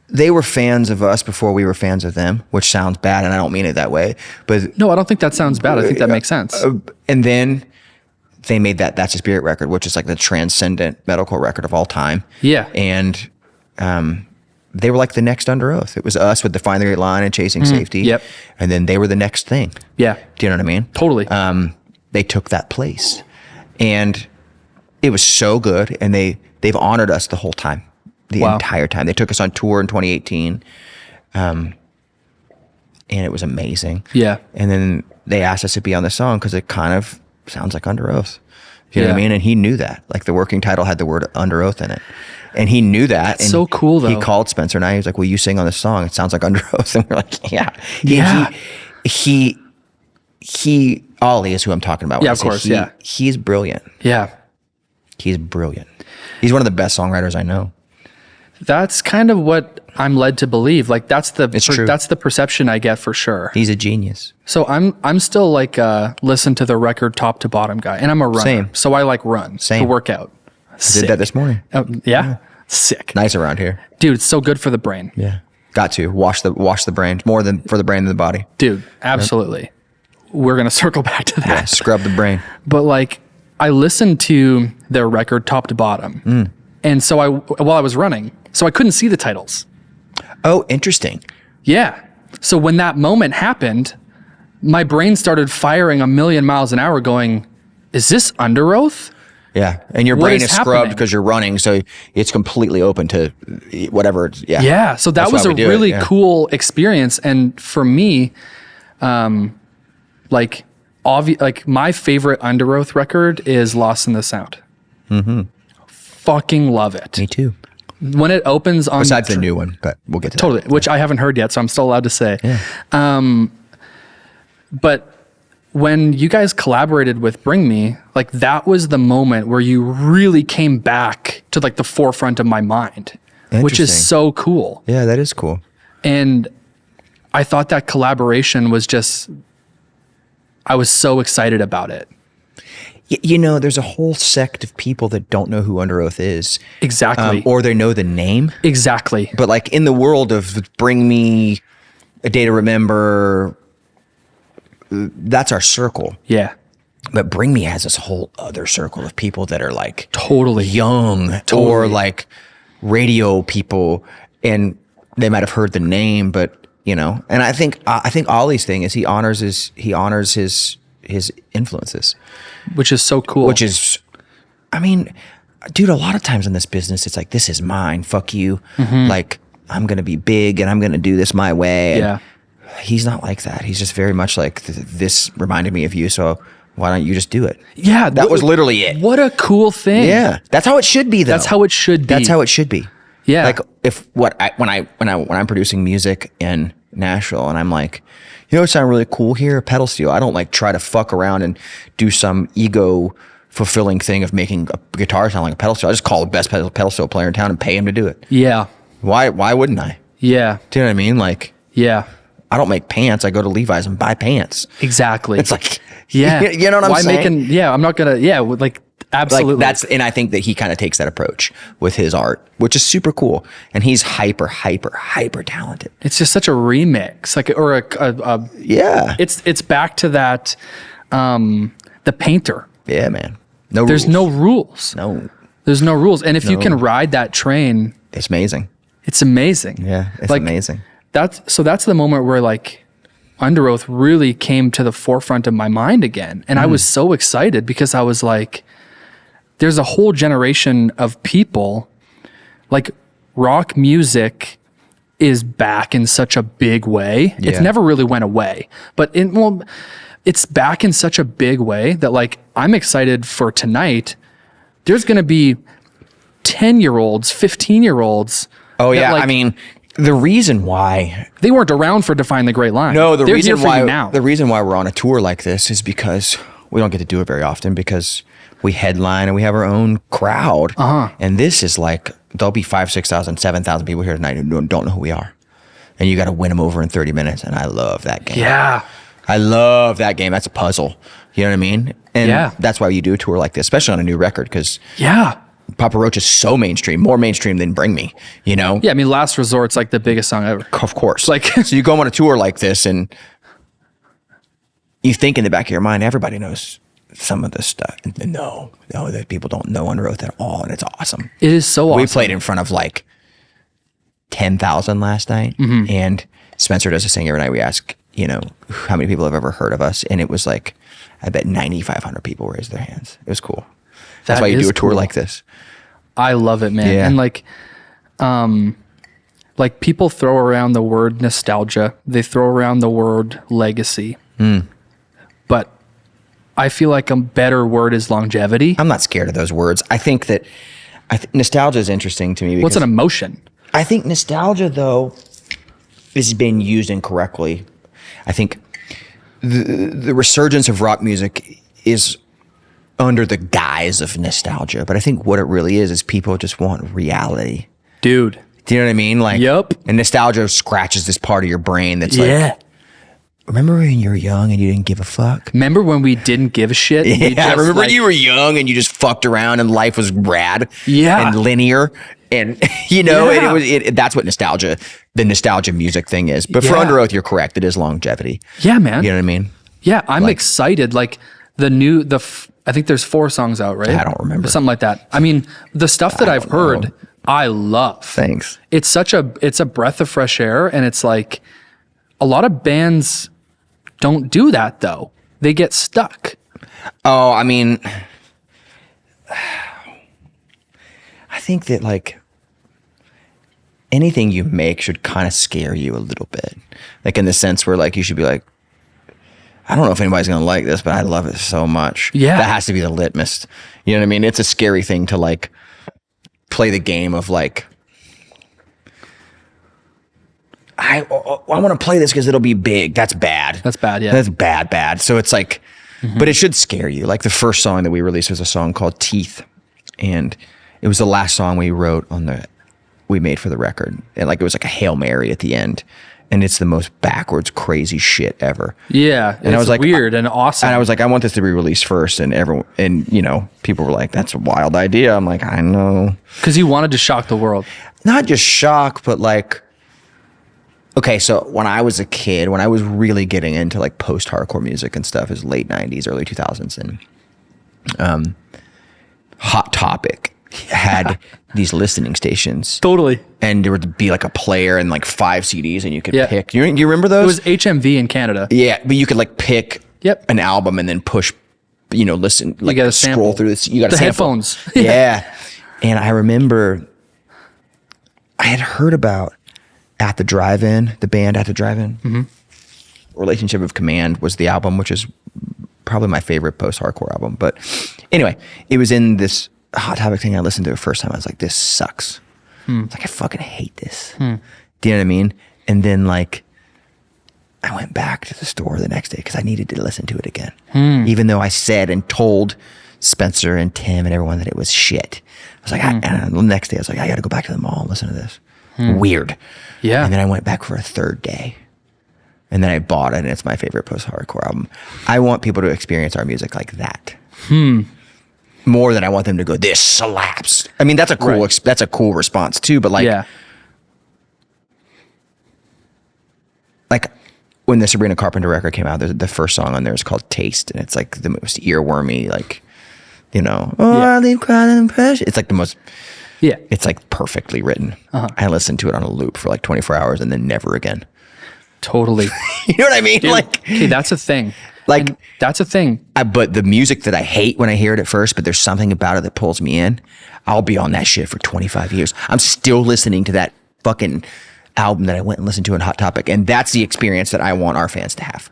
Speaker 2: They were fans of us before we were fans of them, which sounds bad and I don't mean it that way, but
Speaker 1: no, I don't think that sounds bad. I think that makes sense.
Speaker 2: And then they made That's a Spirit record, which is like the transcendent metalcore record of all time.
Speaker 1: Yeah.
Speaker 2: And they were like the next Underoath. It was us with Define the Great Line and Chasing Safety.
Speaker 1: Yep.
Speaker 2: And then they were the next thing.
Speaker 1: Yeah.
Speaker 2: Do you know what I mean?
Speaker 1: Totally.
Speaker 2: They took that place. And it was so good. And they've honored us the whole time. The entire time. They took us on tour in 2018. And it was amazing.
Speaker 1: Yeah.
Speaker 2: And then they asked us to be on the song because it kind of sounds like Underoath. You know what I mean? And he knew that. Like the working title had the word Underoath in it. And he knew that.
Speaker 1: That's
Speaker 2: and
Speaker 1: so cool, though.
Speaker 2: He called Spencer and I. He was like, will you sing on this song? It sounds like Underoath. And we're like, yeah. He Ollie is who I'm talking about.
Speaker 1: Yeah, of course.
Speaker 2: He's brilliant.
Speaker 1: Yeah.
Speaker 2: He's brilliant. He's one of the best songwriters I know.
Speaker 1: That's kind of what I'm led to believe. Like that's the perception I get for sure.
Speaker 2: He's a genius.
Speaker 1: So I'm still like listen to the record top to bottom guy, and I'm a runner.
Speaker 2: Same.
Speaker 1: So I like run to work out.
Speaker 2: I did that this morning.
Speaker 1: Yeah. Sick.
Speaker 2: Nice around here.
Speaker 1: Dude, it's so good for the brain.
Speaker 2: Yeah. Got to wash the brain more than for the brain than the body.
Speaker 1: Dude, absolutely. Yep. We're gonna circle back to that.
Speaker 2: Yeah, scrub the brain.
Speaker 1: But like I listened to their record top to bottom. And so while I was running, so I couldn't see the titles.
Speaker 2: Oh, interesting.
Speaker 1: Yeah. So when that moment happened, my brain started firing a million miles an hour going, is this Underoath?
Speaker 2: Yeah. And your brain is scrubbed because you're running. So it's completely open to whatever. Yeah.
Speaker 1: Yeah. So that was a really cool experience. And for me, like my favorite Underoath record is Lost in the Sound. Mm-hmm. Fucking love it.
Speaker 2: Me too.
Speaker 1: When it opens on
Speaker 2: besides the new one, but we'll get to
Speaker 1: that. Which I haven't heard yet, so I'm still allowed to say.
Speaker 2: Yeah.
Speaker 1: But when you guys collaborated with Bring Me, like that was the moment where you really came back to like the forefront of my mind, which is so cool.
Speaker 2: Yeah, that is cool.
Speaker 1: And I thought that collaboration was I was so excited about it.
Speaker 2: You know, there's a whole sect of people that don't know who Underoath is.
Speaker 1: Exactly.
Speaker 2: Or they know the name.
Speaker 1: Exactly.
Speaker 2: But like in the world of Bring Me, A Day to Remember, that's our circle.
Speaker 1: Yeah.
Speaker 2: But Bring Me has this whole other circle of people that are like
Speaker 1: totally
Speaker 2: young or like radio people, and they might have heard the name, but you know. And I think Ollie's thing is he honors his influences.
Speaker 1: Which is so cool.
Speaker 2: Which is, I mean, dude, a lot of times in this business, it's like, this is mine, fuck you. Mm-hmm. Like, I'm going to be big and I'm going to do this my way.
Speaker 1: Yeah.
Speaker 2: And he's not like that. He's just very much like, this reminded me of you, so why don't you just do it?
Speaker 1: Yeah.
Speaker 2: That was literally it.
Speaker 1: What a cool thing.
Speaker 2: Yeah. That's how it should be, though.
Speaker 1: That's how it should be.
Speaker 2: That's how it should be.
Speaker 1: Yeah.
Speaker 2: Like, when I'm producing music in Nashville and I'm like, you know what sound really cool here? A pedal steel. I don't like try to fuck around and do some ego fulfilling thing of making a guitar sound like a pedal steel. I just call the best pedal steel player in town and pay him to do it.
Speaker 1: Yeah.
Speaker 2: Why wouldn't I?
Speaker 1: Yeah.
Speaker 2: Do you know what I mean? Like,
Speaker 1: yeah.
Speaker 2: I don't make pants. I go to Levi's and buy pants.
Speaker 1: Exactly.
Speaker 2: It's like,
Speaker 1: yeah.
Speaker 2: You know what I'm saying?
Speaker 1: I'm not gonna, like, absolutely.
Speaker 2: Like and I think that he kind of takes that approach with his art, which is super cool. And he's hyper talented.
Speaker 1: It's just such a remix, like, or a
Speaker 2: yeah.
Speaker 1: It's back to that, the painter.
Speaker 2: Yeah, man.
Speaker 1: There's no rules.
Speaker 2: No.
Speaker 1: There's no rules. And if you can ride that train,
Speaker 2: it's amazing.
Speaker 1: It's amazing.
Speaker 2: Yeah, it's like, amazing.
Speaker 1: That's the moment where like Underoath really came to the forefront of my mind again. And I was so excited because I was like, there's a whole generation of people, like rock music is back in such a big way. Yeah. It's never really went away, but it's back in such a big way that like, I'm excited for tonight. There's going to be 10-year-olds, 15-year-olds.
Speaker 2: Oh yeah. Like, I mean, the reason why
Speaker 1: they weren't around for Define the Great Line.
Speaker 2: No, the reason why we're on a tour like this is because we don't get to do it very often because we headline and we have our own crowd.
Speaker 1: Uh-huh.
Speaker 2: And this is like, there'll be 5,000, 6,000, 7,000 people here tonight who don't know who we are. And you got to win them over in 30 minutes. And I love that game.
Speaker 1: Yeah.
Speaker 2: I love that game. That's a puzzle. You know what I mean? And that's why you do a tour like this, especially on a new record. Because Papa Roach is so mainstream, more mainstream than Bring Me, you know?
Speaker 1: Yeah, I mean, Last Resort's like the biggest song ever.
Speaker 2: Of course.
Speaker 1: Like,
Speaker 2: so you go on a tour like this and you think in the back of your mind, everybody knows some of the stuff. No, that people don't know Underoath at all, and it's awesome.
Speaker 1: It is so awesome.
Speaker 2: We played in front of like 10,000 last night, and Spencer does this thing every night. We ask, how many people have ever heard of us, and it was like, I bet 9,500 people raised their hands. It was cool. That's why you do a tour like this.
Speaker 1: I love it, man. Yeah. And like people throw around the word nostalgia. They throw around the word legacy. But I feel like a better word is longevity.
Speaker 2: I'm not scared of those words. I think that nostalgia is interesting to me.
Speaker 1: What's an emotion?
Speaker 2: I think nostalgia, though, is being used incorrectly. I think the resurgence of rock music is under the guise of nostalgia. But I think what it really is people just want reality.
Speaker 1: Dude.
Speaker 2: Do you know what I mean? Like,
Speaker 1: yep.
Speaker 2: And nostalgia scratches this part of your brain that's like, remember when you were young and you didn't give a fuck?
Speaker 1: Remember when we didn't give a shit?
Speaker 2: Yeah, remember you were young and you just fucked around and life was rad and linear. And, that's what the nostalgia music thing is. But for Underoath, you're correct. It is longevity.
Speaker 1: Yeah, man.
Speaker 2: You know what I mean?
Speaker 1: Yeah, I'm excited. Like I think there's 4 songs out, right?
Speaker 2: I don't remember.
Speaker 1: Something like that. I mean, the stuff that I've heard, I love.
Speaker 2: Thanks.
Speaker 1: It's a breath of fresh air, and it's like a lot of bands don't do that though. They get stuck.
Speaker 2: Oh, I mean, I think that like anything you make should kind of scare you a little bit. Like in the sense where like you should be like, I don't know if anybody's going to like this, but I love it so much.
Speaker 1: Yeah.
Speaker 2: That has to be the litmus. You know what I mean? It's a scary thing to like play the game of like, I want to play this because it'll be big. That's bad.
Speaker 1: That's bad, yeah.
Speaker 2: That's bad. So it's like, but it should scare you. Like the first song that we released was a song called Teeth. And it was the last song we wrote we made for the record. And like, it was like a Hail Mary at the end. And it's the most backwards, crazy shit ever.
Speaker 1: Yeah.
Speaker 2: And I was like,
Speaker 1: weird and awesome.
Speaker 2: And I was like, I want this to be released first. And people were like, that's a wild idea. I'm like, I know.
Speaker 1: Because you wanted to shock the world.
Speaker 2: Not just shock, but like, okay, so when I was a kid, when I was really getting into like post-hardcore music and stuff, it was late 90s, early 2000s, and Hot Topic had these listening stations.
Speaker 1: Totally.
Speaker 2: And there would be like a player and like 5 CDs and you could pick. Do you remember those?
Speaker 1: It was HMV in Canada.
Speaker 2: Yeah, but you could like pick an album and then push, listen, like scroll through this. You got
Speaker 1: the headphones.
Speaker 2: Yeah. And I remember I had heard about At the Drive-In, the band At the Drive-In. Relationship of Command was the album, which is probably my favorite post-hardcore album. But anyway, it was in this Hot Topic thing I listened to the first time. I was like, this sucks. It's like, I fucking hate this. Do you know what I mean? And then like, I went back to the store the next day because I needed to listen to it again. Even though I said and told Spencer and Tim and everyone that it was shit. I was like, and the next day I was like, I got to go back to the mall and listen to this. Weird. Yeah. And then I went back for a third day. And then I bought it, and it's my favorite post-hardcore album. I want people to experience our music like that. More than I want them to go, this slaps. I mean, that's a cool that's a cool response too, but like like when the Sabrina Carpenter record came out, the first song on there is called Taste, and it's like the most earwormy, like, I leave quite an impression. It's like the most it's like perfectly written. I listened to it on a loop for like 24 hours and then never again.
Speaker 1: Totally.
Speaker 2: You know what I mean?
Speaker 1: Dude,
Speaker 2: like,
Speaker 1: okay, that's a thing.
Speaker 2: Like,
Speaker 1: and that's a thing.
Speaker 2: But the music that I hate when I hear it at first, but there's something about it that pulls me in, I'll be on that shit for 25 years. I'm still listening to that fucking album that I went and listened to in Hot Topic. And that's the experience that I want our fans to have.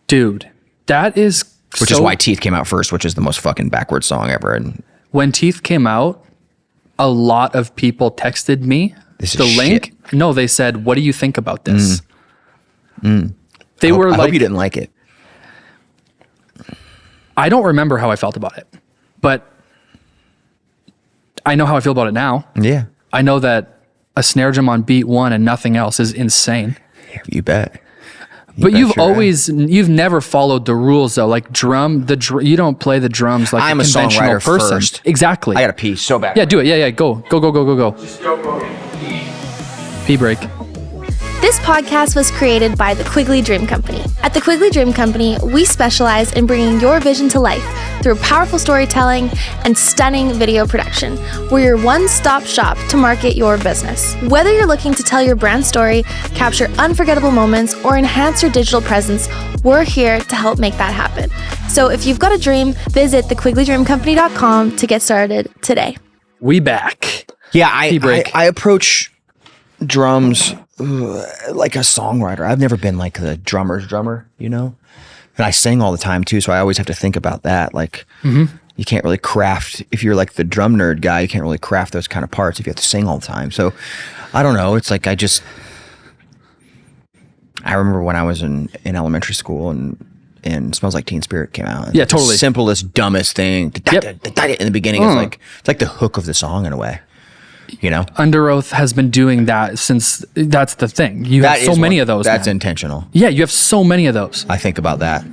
Speaker 1: Dude, that is
Speaker 2: Which is why Teeth came out first, which is the most fucking backwards song ever. And
Speaker 1: when Teeth came out, a lot of people texted me the link. Shit. No, they said, what do you think about this? They were like, I hope
Speaker 2: you didn't like it.
Speaker 1: I don't remember how I felt about it, but I know how I feel about it now.
Speaker 2: Yeah.
Speaker 1: I know that a snare drum on beat 1 and nothing else is insane.
Speaker 2: You bet.
Speaker 1: But you've never followed the rules though. Like you don't play the drums like
Speaker 2: I'm
Speaker 1: a conventional
Speaker 2: songwriter
Speaker 1: person.
Speaker 2: First.
Speaker 1: Exactly.
Speaker 2: I got to pee so bad.
Speaker 1: Yeah, do it. Yeah, go.
Speaker 2: Just go.
Speaker 1: Pee break.
Speaker 3: This podcast was created by the Quigley Dream Company. At the Quigley Dream Company, we specialize in bringing your vision to life through powerful storytelling and stunning video production. We're your one-stop shop to market your business. Whether you're looking to tell your brand story, capture unforgettable moments, or enhance your digital presence, we're here to help make that happen. So if you've got a dream, visit thequigley.com to get started today.
Speaker 1: We back.
Speaker 2: Yeah, I approach drums like a songwriter. I've never been like the drummer's drummer, you know? And I sing all the time too, so I always have to think about that. Like, you can't really craft, if you're like the drum nerd guy, you can't really craft those kind of parts if you have to sing all the time. So, I don't know. It's like I remember when I was in elementary school and Smells Like Teen Spirit came out.
Speaker 1: Yeah, totally.
Speaker 2: The simplest, dumbest thing. In the beginning, it's like the hook of the song in a way. You know,
Speaker 1: Underoath has been doing that since. That's the thing. You have so many of those.
Speaker 2: That's intentional.
Speaker 1: Yeah, you have so many of those.
Speaker 2: I think about that.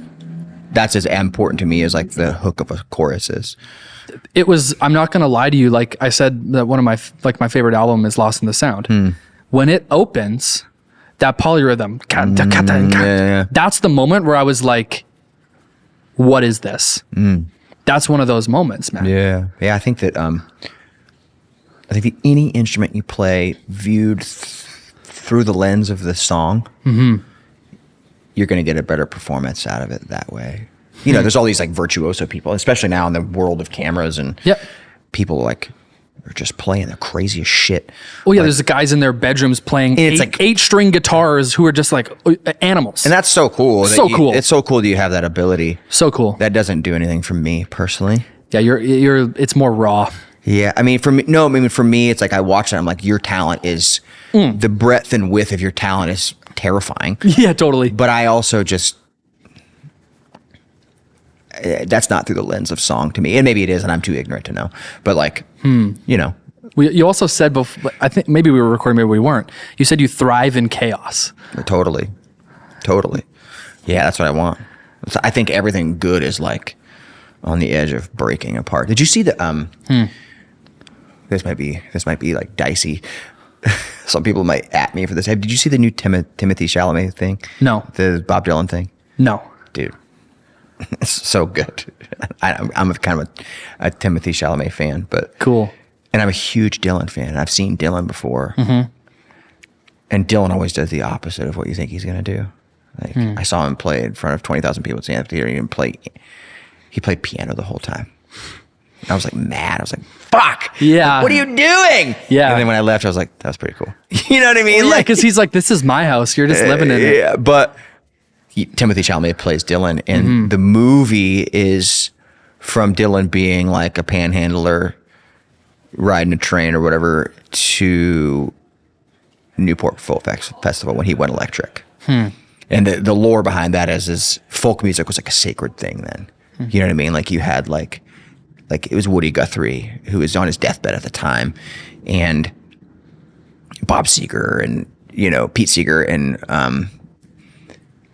Speaker 2: That's as important to me as like the hook of a chorus is.
Speaker 1: It was. I'm not gonna lie to you. Like I said, that one of my favorite album is Lost in the Sound. When it opens, that polyrhythm, that's the moment where I was like, "What is this?" That's one of those moments, man.
Speaker 2: Yeah. I think that. I think that any instrument you play viewed through the lens of the song, you're going to get a better performance out of it that way. You know, there's all these like virtuoso people, especially now in the world of cameras and people like are just playing the craziest shit.
Speaker 1: Oh yeah, there's guys in their bedrooms playing like 8-string guitars who are just like animals.
Speaker 2: And that's so cool.
Speaker 1: Cool.
Speaker 2: It's so cool that you have that ability.
Speaker 1: So cool.
Speaker 2: That doesn't do anything for me personally.
Speaker 1: Yeah, it's more raw.
Speaker 2: Yeah, I mean, for me, it's like I watch it. I'm like, your talent is the breadth and width of your talent is terrifying.
Speaker 1: Yeah, totally.
Speaker 2: But I also just that's not through the lens of song to me, and maybe it is, and I'm too ignorant to know. But like, you know,
Speaker 1: you also said before. I think maybe we were recording, maybe we weren't. You said you thrive in chaos.
Speaker 2: Totally. Yeah, that's what I want. So I think everything good is like on the edge of breaking apart. Did you see the This might be like dicey. Some people might at me for this. Did you see the new Timothy Chalamet thing?
Speaker 1: No.
Speaker 2: The Bob Dylan thing?
Speaker 1: No.
Speaker 2: Dude, it's so good. I'm kind of a Timothy Chalamet fan, but
Speaker 1: cool.
Speaker 2: And I'm a huge Dylan fan. I've seen Dylan before, and Dylan always does the opposite of what you think he's gonna do. Like I saw him play in front of 20,000 people at the theater. He played piano the whole time. I was like mad. I was like, fuck.
Speaker 1: Yeah.
Speaker 2: What are you doing?
Speaker 1: Yeah.
Speaker 2: And then when I left, I was like, that was pretty cool. You know what I mean?
Speaker 1: Well, yeah, because he's like, this is my house. You're just living in it.
Speaker 2: Yeah, but Timothy Chalamet plays Dylan, and the movie is from Dylan being like a panhandler, riding a train or whatever, to Newport Folk Festival when he went electric. And the lore behind that is folk music was like a sacred thing then. You know what I mean? Like you had like it was Woody Guthrie, who was on his deathbed at the time, and Bob Seger and, you know, Pete Seeger, and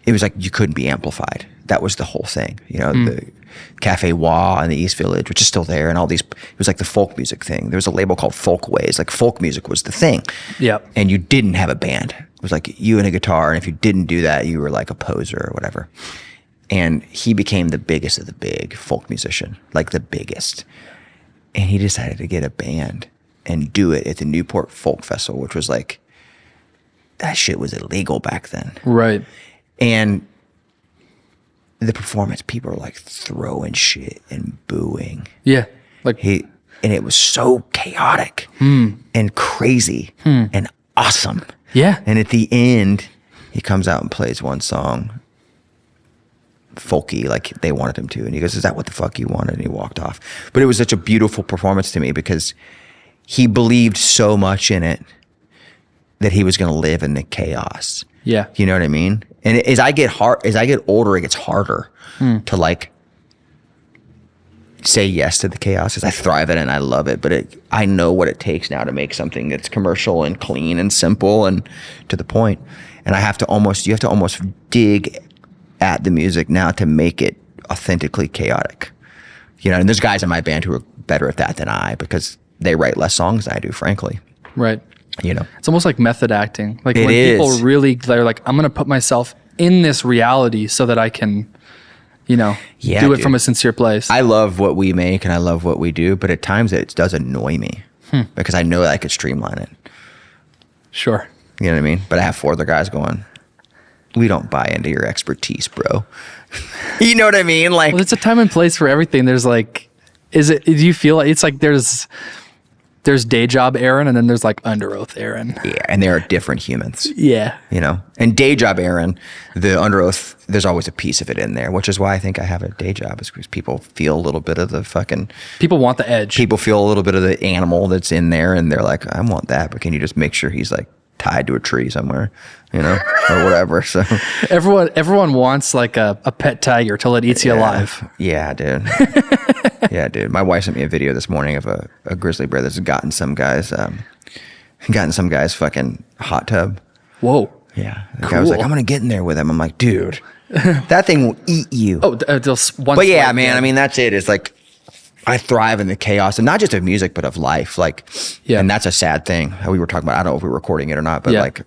Speaker 2: it was like you couldn't be amplified. That was the whole thing. You know, the Cafe Wah in the East Village, which is still there, and all these, it was like the folk music thing. There was a label called Folkways. Like folk music was the thing.
Speaker 1: Yep.
Speaker 2: And you didn't have a band. It was like you and a guitar, and if you didn't do that, you were like a poser or whatever. And he became the biggest of the big folk musician, like the biggest. And he decided to get a band and do it at the Newport Folk Festival, which was like, that shit was illegal back then.
Speaker 1: Right.
Speaker 2: And the performance, people were like throwing shit and booing.
Speaker 1: Yeah. Like
Speaker 2: and it was so chaotic and crazy and awesome.
Speaker 1: Yeah.
Speaker 2: And at the end, he comes out and plays one song, folky, like they wanted him to, and he goes, is that what the fuck you wanted? And he walked off. But it was such a beautiful performance to me because he believed so much in it that he was going to live in the chaos.
Speaker 1: Yeah.
Speaker 2: You know what I mean? And as I get older, it gets harder to like say yes to the chaos, because I thrive in it and I love it, but I know what it takes now to make something that's commercial and clean and simple and to the point. And you have to almost dig at the music now to make it authentically chaotic. You know, and there's guys in my band who are better at that than I, because they write less songs than I do, frankly.
Speaker 1: Right. It's almost like method acting. Like
Speaker 2: it
Speaker 1: when
Speaker 2: is.
Speaker 1: People really, they're like, I'm going to put myself in this reality so that I can, do it from a sincere place.
Speaker 2: I love what we make and I love what we do, but at times it does annoy me because I know that I could streamline it.
Speaker 1: Sure.
Speaker 2: You know what I mean? But I have 4 other guys going, we don't buy into your expertise, bro. You know what I mean? Like,
Speaker 1: well, it's a time and place for everything. There's like, do you feel like it's like there's day job Aaron and then there's like Underoath Aaron.
Speaker 2: Yeah, and there are different humans.
Speaker 1: Yeah.
Speaker 2: And day job Aaron, the Underoath, there's always a piece of it in there, which is why I think I have a day job, is because people feel a little bit of the fucking...
Speaker 1: People want the edge.
Speaker 2: People feel a little bit of the animal that's in there and they're like, I want that, but can you just make sure he's like tied to a tree somewhere, or whatever. So
Speaker 1: everyone wants like a pet tiger till it eats you alive.
Speaker 2: Yeah, dude. Yeah, dude. My wife sent me a video this morning of a grizzly bear that's gotten some guy's fucking hot tub.
Speaker 1: Whoa.
Speaker 2: Yeah. The guy was like, I'm gonna get in there with him. I'm like, dude, that thing will eat you.
Speaker 1: Oh, just one.
Speaker 2: But yeah, man. I mean, that's it. It's like I thrive in the chaos, and not just of music, but of life. Like, and that's a sad thing. We were talking about. I don't know if we were recording it or not, but like,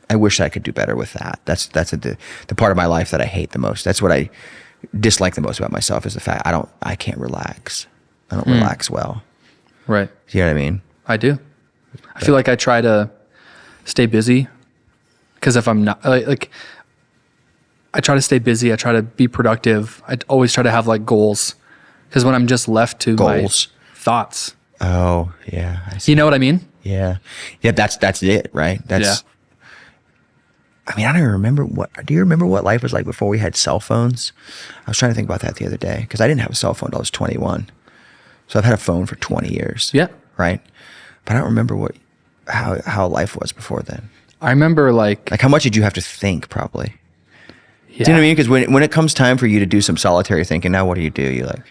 Speaker 2: I wish I could do better with that. That's the part of my life that I hate the most. That's what I dislike the most about myself, is the fact I can't relax. I don't relax well.
Speaker 1: Right.
Speaker 2: You know what I mean?
Speaker 1: I do. I feel like I try to stay busy, because if I'm not like I try to stay busy, I try to be productive. I always try to have like goals, because when I'm just left to my thoughts.
Speaker 2: Oh yeah. I see.
Speaker 1: You know what I mean?
Speaker 2: Yeah. Yeah. That's it, right? I mean, I don't even remember do you remember what life was like before we had cell phones? I was trying to think about that the other day, because I didn't have a cell phone until I was 21. So I've had a phone for 20 years.
Speaker 1: Yeah.
Speaker 2: Right. But I don't remember how life was before then.
Speaker 1: I remember like
Speaker 2: how much did you have to think, probably?
Speaker 1: Yeah.
Speaker 2: Do you know what I mean? Because when it comes time for you to do some solitary thinking, now what do? You like,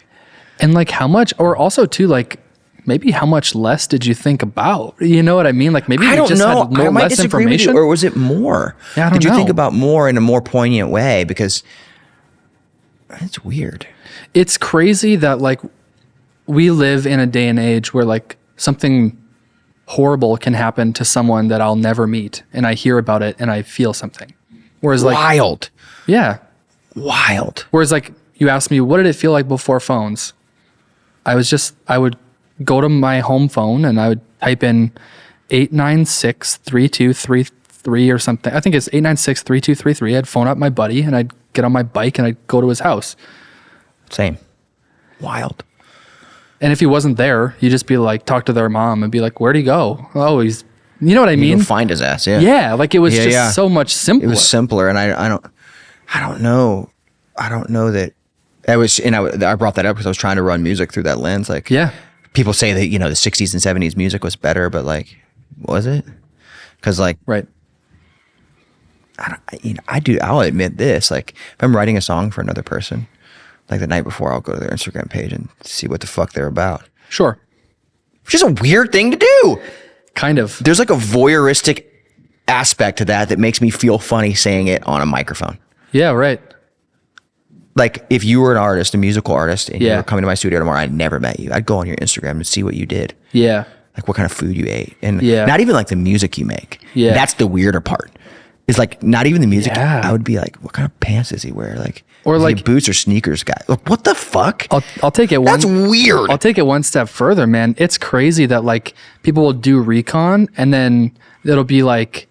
Speaker 1: and like how much, or also too, like maybe how much less did you think about? You know what I mean? Like maybe
Speaker 2: I
Speaker 1: you
Speaker 2: don't
Speaker 1: just
Speaker 2: know.
Speaker 1: had less information,
Speaker 2: or was it more?
Speaker 1: Yeah, I don't know.
Speaker 2: Did you think about more in a more poignant way? Because it's weird.
Speaker 1: It's crazy that like we live in a day and age where like something horrible can happen to someone that I'll never meet, and I hear about it and I feel something. Whereas like
Speaker 2: wild.
Speaker 1: Yeah.
Speaker 2: Wild.
Speaker 1: Whereas like you asked me, what did it feel like before phones? I would go to my home phone and I would type in 896-3233 or something. I think it's 896-3233. I'd phone up my buddy and I'd get on my bike and I'd go to his house.
Speaker 2: Same. Wild.
Speaker 1: And if he wasn't there, you'd just be like, talk to their mom and be like, where'd he go? Oh, he's, you know what I mean?
Speaker 2: You find his ass. Yeah.
Speaker 1: Yeah. Like it was so much simpler.
Speaker 2: It was simpler. And I don't know that I brought that up because I was trying to run music through that lens. Like,
Speaker 1: yeah.
Speaker 2: People say that, the 60s and 70s music was better, but like, was it? Because like,
Speaker 1: right.
Speaker 2: I'll admit this. Like, if I'm writing a song for another person, like the night before, I'll go to their Instagram page and see what the fuck they're about.
Speaker 1: Sure.
Speaker 2: Which is a weird thing to do.
Speaker 1: Kind of.
Speaker 2: There's like a voyeuristic aspect to that makes me feel funny saying it on a microphone.
Speaker 1: Yeah, right.
Speaker 2: Like if you were an artist, a musical artist, and you were coming to my studio tomorrow, I never met you. I'd go on your Instagram and see what you did.
Speaker 1: Yeah.
Speaker 2: Like what kind of food you ate. And not even like the music you make.
Speaker 1: Yeah.
Speaker 2: That's the weirder part. It's like not even the music.
Speaker 1: Yeah.
Speaker 2: I would be like, what kind of pants does he wear? Like,
Speaker 1: or like
Speaker 2: boots or sneakers guy. Like, what the fuck?
Speaker 1: I'll take it
Speaker 2: That's weird.
Speaker 1: I'll take it one step further, man. It's crazy that like people will do recon and then it'll be like,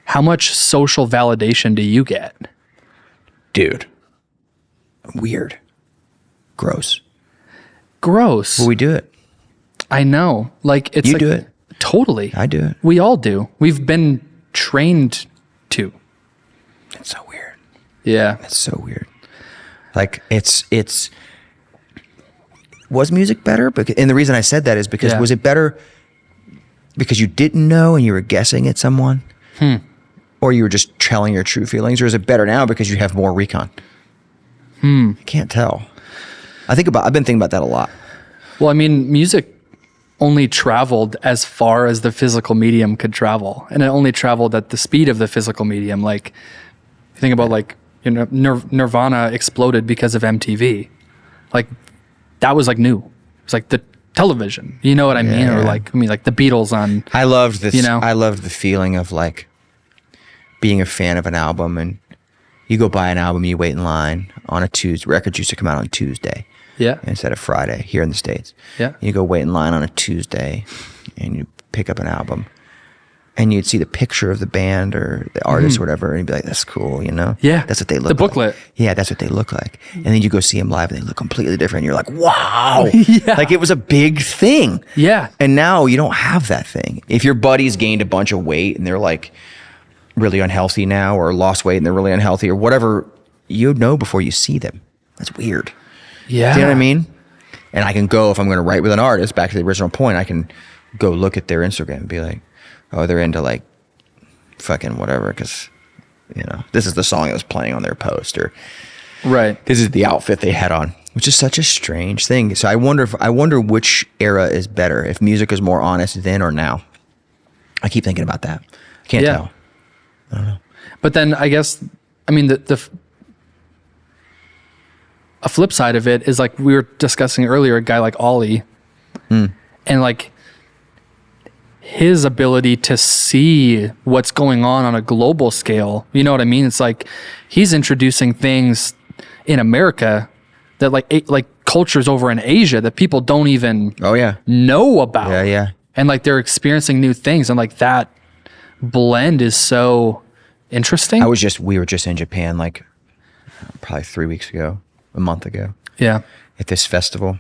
Speaker 1: how much social validation do you get?
Speaker 2: Dude. Weird. Gross.
Speaker 1: Well,
Speaker 2: we do it.
Speaker 1: I know. Like it's
Speaker 2: you
Speaker 1: like,
Speaker 2: do it.
Speaker 1: Totally.
Speaker 2: I do it.
Speaker 1: We all do. We've been trained to.
Speaker 2: It's so weird.
Speaker 1: Yeah.
Speaker 2: It's so weird. Like it's was music better? And the reason I said that is because was it better because you didn't know and you were guessing at someone? Or you were just telling your true feelings? Or is it better now because you have more recon? I can't tell. I've been thinking about that a lot. Well,
Speaker 1: I mean, music only traveled as far as the physical medium could travel. And it only traveled at the speed of the physical medium. Like, think about like, Nirvana exploded because of MTV. Like, that was like new. It's like television. You know what I mean? Or like the Beatles on.
Speaker 2: I loved this. I loved the feeling of like being a fan of an album, and you go buy an album, you wait in line on a Tuesday. Records used to come out on Tuesday.
Speaker 1: Yeah.
Speaker 2: Instead of Friday here in the States.
Speaker 1: Yeah.
Speaker 2: You go wait in line on a Tuesday, and you pick up an album. And you'd see the picture of the band or the artist or whatever, and you'd be like, that's cool, you know?
Speaker 1: Yeah.
Speaker 2: That's what they look
Speaker 1: like.
Speaker 2: like.
Speaker 1: The booklet.
Speaker 2: Yeah, that's what they look like. And then you go see them live, and they look completely different. And you're like, wow.
Speaker 1: Yeah.
Speaker 2: Like, it was a big thing.
Speaker 1: Yeah.
Speaker 2: And now you don't have that thing. If your buddies gained a bunch of weight, and they're like really unhealthy now, or lost weight, and they're really unhealthy, or whatever, you'd know before you see them. That's weird.
Speaker 1: Yeah.
Speaker 2: Do you know what I mean? And I can go, if I'm going to write with an artist, back to the original point, I can go look at their Instagram and be like, oh, they're into like fucking whatever, because you know, this is the song that was playing on their post, or
Speaker 1: right,
Speaker 2: this is the outfit they had on, which is such a strange thing. So I wonder which era is better, if music is more honest then or now. I keep thinking about that. I can't tell. I don't know.
Speaker 1: But then I guess, I mean, a flip side of it is like we were discussing earlier, a guy like Ollie, and like his ability to see what's going on a global scale. You know what I mean? It's like he's introducing things in America that like cultures over in Asia that people don't even know about.
Speaker 2: Yeah.
Speaker 1: And like they're experiencing new things, and like that blend is so interesting.
Speaker 2: We were just in Japan like probably 3 weeks ago, a month ago.
Speaker 1: Yeah.
Speaker 2: At this festival.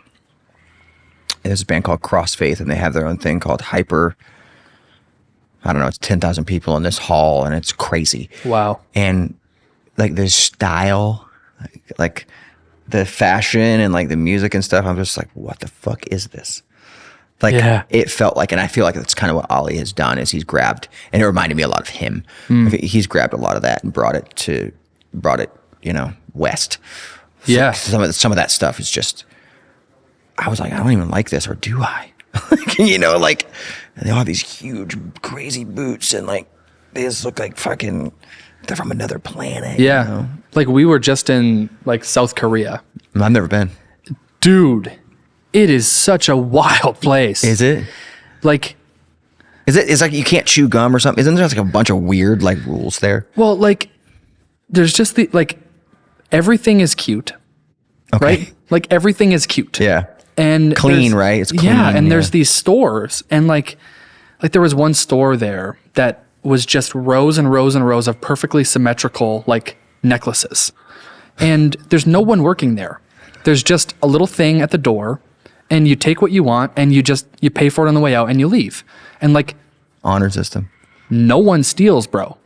Speaker 2: And there's a band called Crossfaith, and they have their own thing called Hyper. I don't know, it's 10,000 people in this hall, and it's crazy.
Speaker 1: Wow. And
Speaker 2: like their style, like the fashion and like the music and stuff, I'm just like, what the fuck is this? Like it felt like, and I feel like that's kind of what Ollie has done, is he's grabbed, and it reminded me a lot of him. He's grabbed a lot of that and brought it, you know, west.
Speaker 1: Yeah.
Speaker 2: Some of that stuff is just, I was like, I don't even like this, or do I? You know, like, and they all have these huge, crazy boots, and like, they just look like fucking, they're from another planet.
Speaker 1: Yeah.
Speaker 2: You know?
Speaker 1: Like we were just in like South Korea.
Speaker 2: I've never been.
Speaker 1: Dude, it is such a wild place.
Speaker 2: Is it?
Speaker 1: Like,
Speaker 2: it's like you can't chew gum or something. Isn't there like a bunch of weird like rules there?
Speaker 1: Well, like, there's just everything is cute. Okay. Right? Like everything is cute.
Speaker 2: Yeah.
Speaker 1: And
Speaker 2: clean, right? It's clean.
Speaker 1: Yeah, and there's these stores, and like there was one store there that was just rows and rows and rows of perfectly symmetrical like necklaces. And there's no one working there. There's just a little thing at the door, and you take what you want, and you pay for it on the way out, and you leave. And like,
Speaker 2: honor system.
Speaker 1: No one steals, bro.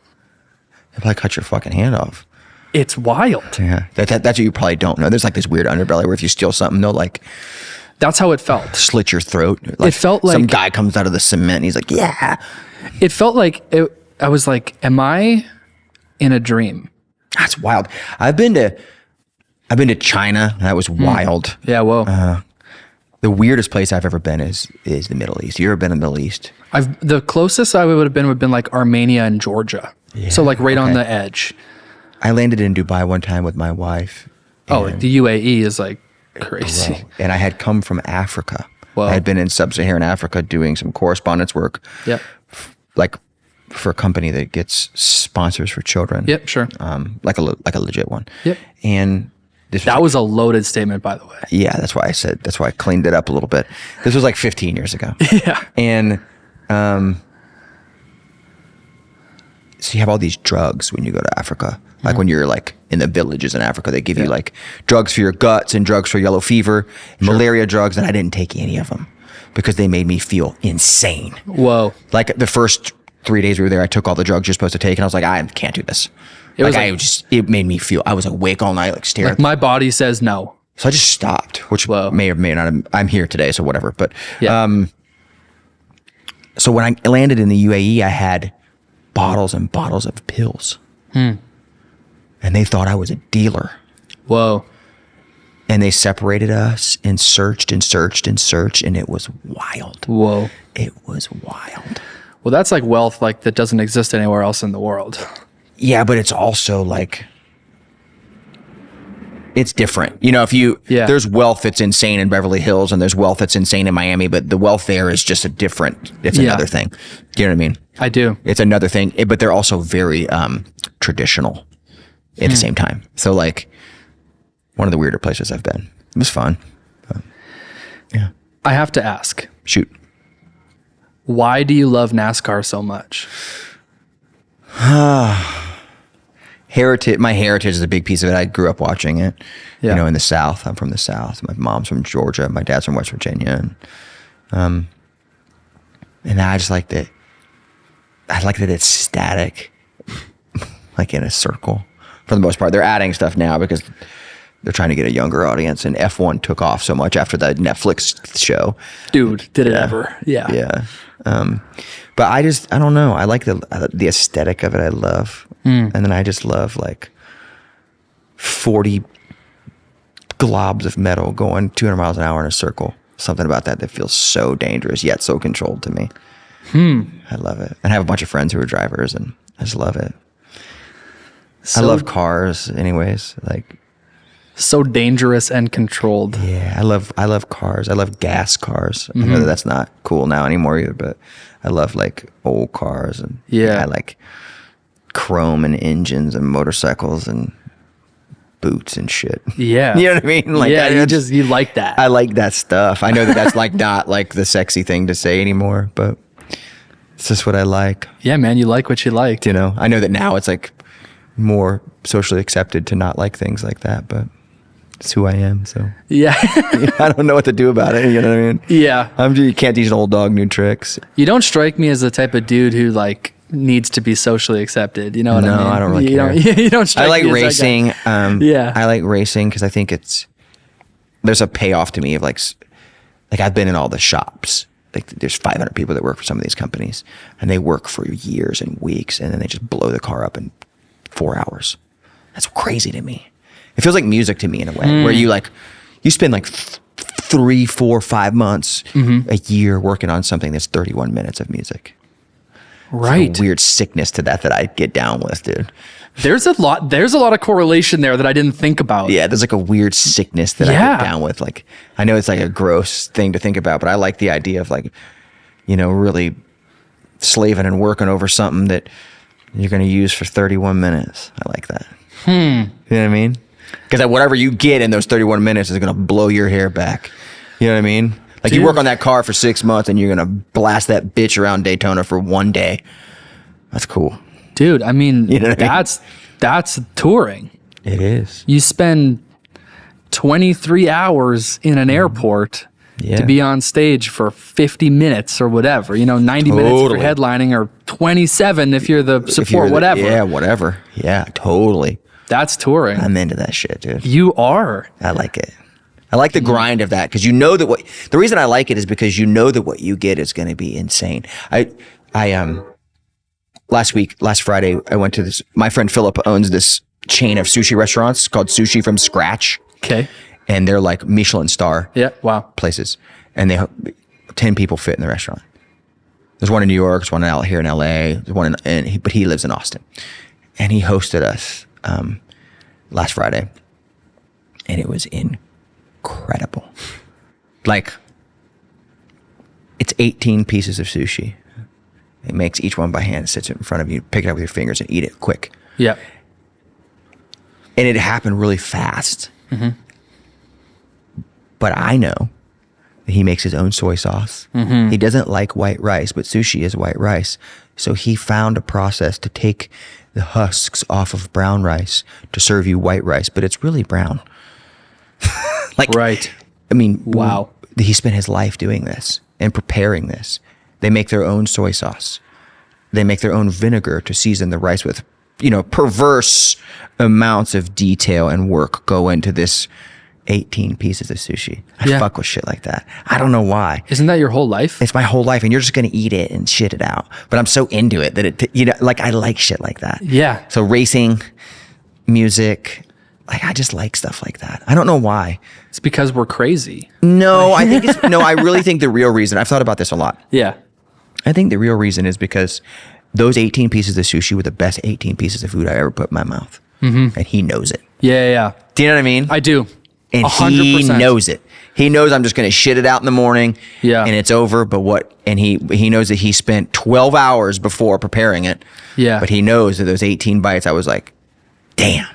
Speaker 2: They probably cut your fucking hand off.
Speaker 1: It's wild.
Speaker 2: Yeah, that's what you probably don't know. There's like this weird underbelly where if you steal something, they'll like.
Speaker 1: That's how it felt.
Speaker 2: Slit your throat. Like
Speaker 1: it felt like
Speaker 2: some guy comes out of the cement and he's like, yeah.
Speaker 1: It felt like I was like, am I in a dream?
Speaker 2: That's wild. I've been to China. That was wild.
Speaker 1: Yeah, whoa.
Speaker 2: The weirdest place I've ever been is the Middle East. You ever been in the Middle East?
Speaker 1: The closest I would have been like Armenia and Georgia. Yeah, so like right on the edge.
Speaker 2: I landed in Dubai one time with my wife.
Speaker 1: Oh, the UAE is like crazy.
Speaker 2: Bro, and I had come from Africa.
Speaker 1: Whoa.
Speaker 2: I had been in sub-Saharan Africa doing some correspondence work.
Speaker 1: Yep.
Speaker 2: Like for a company that gets sponsors for children.
Speaker 1: Yep, sure.
Speaker 2: Like a legit one.
Speaker 1: Yep.
Speaker 2: And
Speaker 1: that was a loaded statement, by the way.
Speaker 2: Yeah, that's why I cleaned it up a little bit. This was like 15 years ago.
Speaker 1: Yeah.
Speaker 2: And so you have all these drugs when you go to Africa. Like when you're like in the villages in Africa, they give you like drugs for your guts and drugs for yellow fever, and malaria drugs, and I didn't take any of them because they made me feel insane.
Speaker 1: Whoa.
Speaker 2: Like the first 3 days we were there, I took all the drugs you're supposed to take, and I was like, I can't do this. It made me feel, I was awake all night, like staring.
Speaker 1: Like my body says no.
Speaker 2: So I just stopped, which may or may not, I'm here today, so whatever. But so when I landed in the UAE, I had bottles and bottles of pills. And they thought I was a dealer.
Speaker 1: Whoa.
Speaker 2: And they separated us and searched and searched and searched, and it was wild.
Speaker 1: Whoa.
Speaker 2: It was wild.
Speaker 1: Well, that's like wealth like that doesn't exist anywhere else in the world.
Speaker 2: Yeah, but it's also like it's different. You know, there's wealth that's insane in Beverly Hills and there's wealth that's insane in Miami, but the wealth there is just it's another thing. Do you know what I mean?
Speaker 1: I do.
Speaker 2: It's another thing, but they're also very traditional at the same time. So like one of the weirder places I've been. It was fun. But, yeah.
Speaker 1: I have to ask.
Speaker 2: Shoot.
Speaker 1: Why do you love NASCAR so much?
Speaker 2: My heritage is a big piece of it. I grew up watching it,
Speaker 1: yeah.
Speaker 2: You know, in the South. I'm from the South. My mom's from Georgia. My dad's from West Virginia. And I just like that. I like that it's static, like in a circle for the most part. They're adding stuff now because they're trying to get a younger audience, and F1 took off so much after the Netflix show.
Speaker 1: Dude, did it ever. Yeah.
Speaker 2: Yeah. But I don't know. I like the aesthetic of it. I love. And then I just love like 40 globs of metal going 200 miles an hour in a circle. Something about that feels so dangerous yet so controlled to me. I love it. And I have a bunch of friends who are drivers and I just love it. I love cars anyways. Like,
Speaker 1: so dangerous and controlled.
Speaker 2: Yeah, I love cars. I love gas cars. I know that's not cool now anymore either, but I love like old cars and I like chrome and engines and motorcycles and boots and shit.
Speaker 1: Yeah.
Speaker 2: You know what I mean? Like,
Speaker 1: yeah, you like that.
Speaker 2: I like that stuff. I know that's like not like the sexy thing to say anymore, but it's just what I like.
Speaker 1: Yeah, man, you like what you liked.
Speaker 2: You know, I know that now it's like more socially accepted to not like things like that, but it's who I am. So
Speaker 1: yeah,
Speaker 2: I don't know what to do about it. You know what I mean?
Speaker 1: Yeah,
Speaker 2: you can't teach an old dog new tricks.
Speaker 1: You don't strike me as the type of dude who like needs to be socially accepted. You know what I mean?
Speaker 2: No, I don't really care.
Speaker 1: You don't strike
Speaker 2: I like
Speaker 1: me as
Speaker 2: racing.
Speaker 1: Yeah,
Speaker 2: I like racing because I think there's a payoff to me of like I've been in all the shops. Like there's 500 people that work for some of these companies and they work for years and weeks and then they just blow the car up in 4 hours. That's crazy to me. It feels like music to me in a way where you spend like 3, 4, 5 months a year working on something that's 31 minutes of music.
Speaker 1: Right.
Speaker 2: There's a weird sickness to that I get down with, dude.
Speaker 1: There's a lot of correlation there that I didn't think about.
Speaker 2: Yeah, there's like a weird sickness that I get down with. Like, I know it's like a gross thing to think about, but I like the idea of like, you know, really slaving and working over something that you're going to use for 31 minutes. I like that. You know what I mean? Because whatever you get in those 31 minutes is going to blow your hair back. You know what I mean? Like, dude, you work on that car for 6 months and you're going to blast that bitch around Daytona for 1 day. That's cool.
Speaker 1: Dude, I mean,
Speaker 2: you know what I mean?
Speaker 1: That's touring.
Speaker 2: It is.
Speaker 1: You spend 23 hours in an airport to be on stage for 50 minutes or whatever. You know, 90 minutes if you're headlining or 27 if you're the support, whatever.
Speaker 2: Yeah, whatever. Yeah, totally.
Speaker 1: That's touring.
Speaker 2: I'm into that shit, dude.
Speaker 1: You are.
Speaker 2: I like it. I like the grind of that because you know that the reason I like it is because you know that what you get is going to be insane. Last Friday, I went to my friend Philip owns this chain of sushi restaurants called Sushi from Scratch.
Speaker 1: Okay.
Speaker 2: And they're like Michelin star places. And 10 people fit in the restaurant. There's one in New York, there's one out here in LA, there's one but he lives in Austin. And he hosted us last Friday. And it was incredible. Like, it's 18 pieces of sushi. It makes each one by hand, sits in front of you, pick it up with your fingers and eat it quick.
Speaker 1: Yeah.
Speaker 2: And it happened really fast. Mm-hmm. But I know that he makes his own soy sauce. Mm-hmm. He doesn't like white rice, but sushi is white rice. So he found a process to take the husks off of brown rice to serve you white rice, but it's really brown.
Speaker 1: Right.
Speaker 2: I mean,
Speaker 1: wow.
Speaker 2: He spent his life doing this and preparing this. They make their own soy sauce. They make their own vinegar to season the rice with, you know, perverse amounts of detail and work go into this 18 pieces of sushi. I fuck with shit like that. I don't know why.
Speaker 1: Isn't that your whole life?
Speaker 2: It's my whole life, and you're just going to eat it and shit it out. But I'm so into it that I like shit like that.
Speaker 1: Yeah.
Speaker 2: So racing, music, like I just like stuff like that. I don't know why.
Speaker 1: It's because we're crazy.
Speaker 2: No, I really think the real reason, I've thought about this a lot.
Speaker 1: Yeah.
Speaker 2: I think the real reason is because those 18 pieces of sushi were the best 18 pieces of food I ever put in my mouth. and he knows it.
Speaker 1: Yeah.
Speaker 2: Do you know what I mean?
Speaker 1: I do.
Speaker 2: And
Speaker 1: 100%.
Speaker 2: he knows it. He knows I'm just going to shit it out in the morning and it's over. But he knows that he spent 12 hours before preparing it.
Speaker 1: Yeah.
Speaker 2: But he knows that those 18 bites, I was like, damn.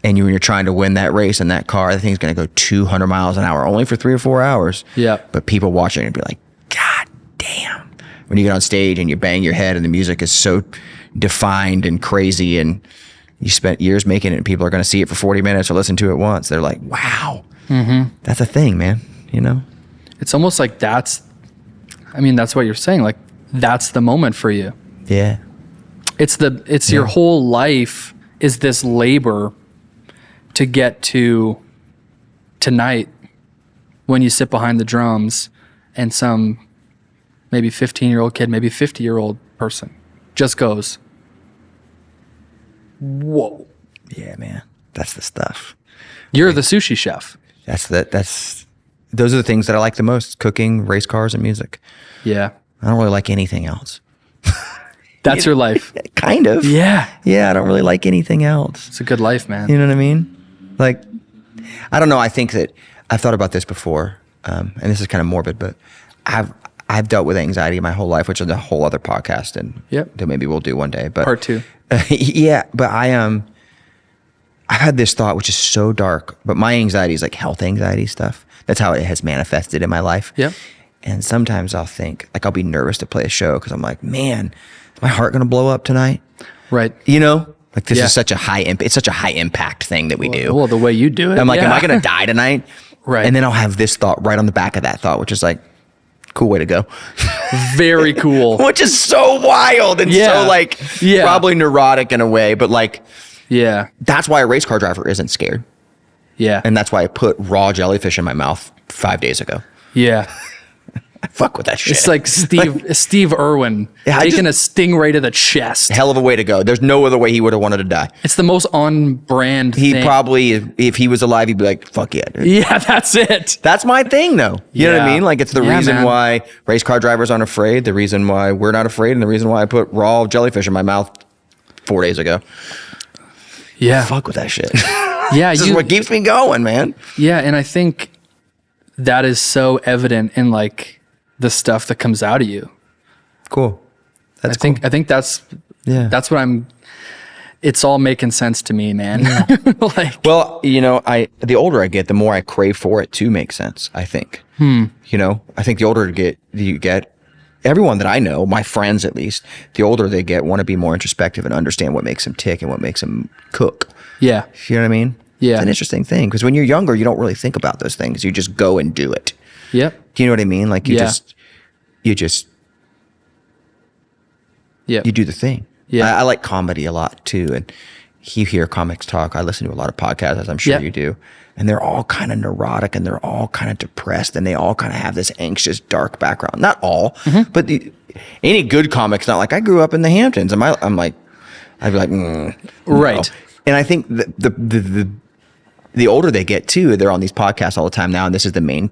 Speaker 2: And when you're trying to win that race in that car, the thing's going to go 200 miles an hour only for 3 or 4 hours.
Speaker 1: Yeah.
Speaker 2: But people watching it be like, God damn. When you get on stage and you bang your head and the music is so defined and crazy and you spent years making it and people are going to see it for 40 minutes or listen to it once. They're like, wow, that's a thing, man. You know?
Speaker 1: It's almost like that's what you're saying. Like that's the moment for you.
Speaker 2: Yeah.
Speaker 1: It's your whole life is this labor to get to tonight when you sit behind the drums and some maybe 15-year-old kid, maybe 50-year-old person just goes, whoa.
Speaker 2: Yeah, man. That's the stuff.
Speaker 1: You're the sushi chef.
Speaker 2: Those are the things that I like the most: cooking, race cars, and music.
Speaker 1: Yeah.
Speaker 2: I don't really like anything else.
Speaker 1: That's your life.
Speaker 2: Kind of.
Speaker 1: Yeah.
Speaker 2: Yeah, I don't really like anything else.
Speaker 1: It's a good life, man.
Speaker 2: You know what I mean? Like, I don't know. I think that I've thought about this before, and this is kind of morbid, but I've dealt with anxiety my whole life, which is a whole other podcast, and that maybe we'll do one day. But
Speaker 1: Part 2.
Speaker 2: Yeah, but I've had this thought, which is so dark, but my anxiety is like health anxiety stuff. That's how it has manifested in my life.
Speaker 1: Yeah.
Speaker 2: And sometimes I'll think, like, I'll be nervous to play a show because I'm like, man, is my heart going to blow up tonight?
Speaker 1: Right.
Speaker 2: You know, like this is such a it's such a high impact thing that we do.
Speaker 1: Well, the way you do it.
Speaker 2: I'm like, am I going to die tonight?
Speaker 1: Right.
Speaker 2: And then I'll have this thought right on the back of that thought, which is like, cool way to go.
Speaker 1: Very cool.
Speaker 2: Which is so wild and so like probably neurotic in a way, but like, that's why a race car driver isn't scared.
Speaker 1: Yeah.
Speaker 2: And that's why I put raw jellyfish in my mouth 5 days ago.
Speaker 1: Yeah.
Speaker 2: I fuck with that shit.
Speaker 1: It's like Steve Irwin taking a stingray to the chest.
Speaker 2: Hell of a way to go. There's no other way he would have wanted to die.
Speaker 1: It's the most on brand thing.
Speaker 2: He probably, if he was alive, he'd be like, fuck yeah, dude.
Speaker 1: Yeah, that's it.
Speaker 2: That's my thing though. You know what I mean? Like it's the reason why race car drivers aren't afraid, the reason why we're not afraid, and the reason why I put raw jellyfish in my mouth 4 days ago.
Speaker 1: Yeah.
Speaker 2: Fuck with that shit.
Speaker 1: Yeah.
Speaker 2: This is what keeps me going, man.
Speaker 1: Yeah. And I think that is so evident in like the stuff that comes out of you.
Speaker 2: Cool.
Speaker 1: I think that's what it's all making sense to me, man. Yeah.
Speaker 2: Well, you know, the older I get, the more I crave for it to make sense, I think. You know, I think the older you get, everyone that I know, my friends at least, the older they get, want to be more introspective and understand what makes them tick and what makes them cook. Yeah. You know what I mean? Yeah. It's an interesting thing because when you're younger, you don't really think about those things. You just go and do it. Yep. Do you know what I mean? Like you you do the thing. Yeah. I like comedy a lot too. And you hear comics talk. I listen to a lot of podcasts, as I'm sure you do. And they're all kind of neurotic and they're all kind of depressed and they all kind of have this anxious, dark background. Not all, but any good comic's not like, I grew up in the Hamptons. I'm like, I'd be like, right. No. And I think the older they get too, they're on these podcasts all the time now. And this is the main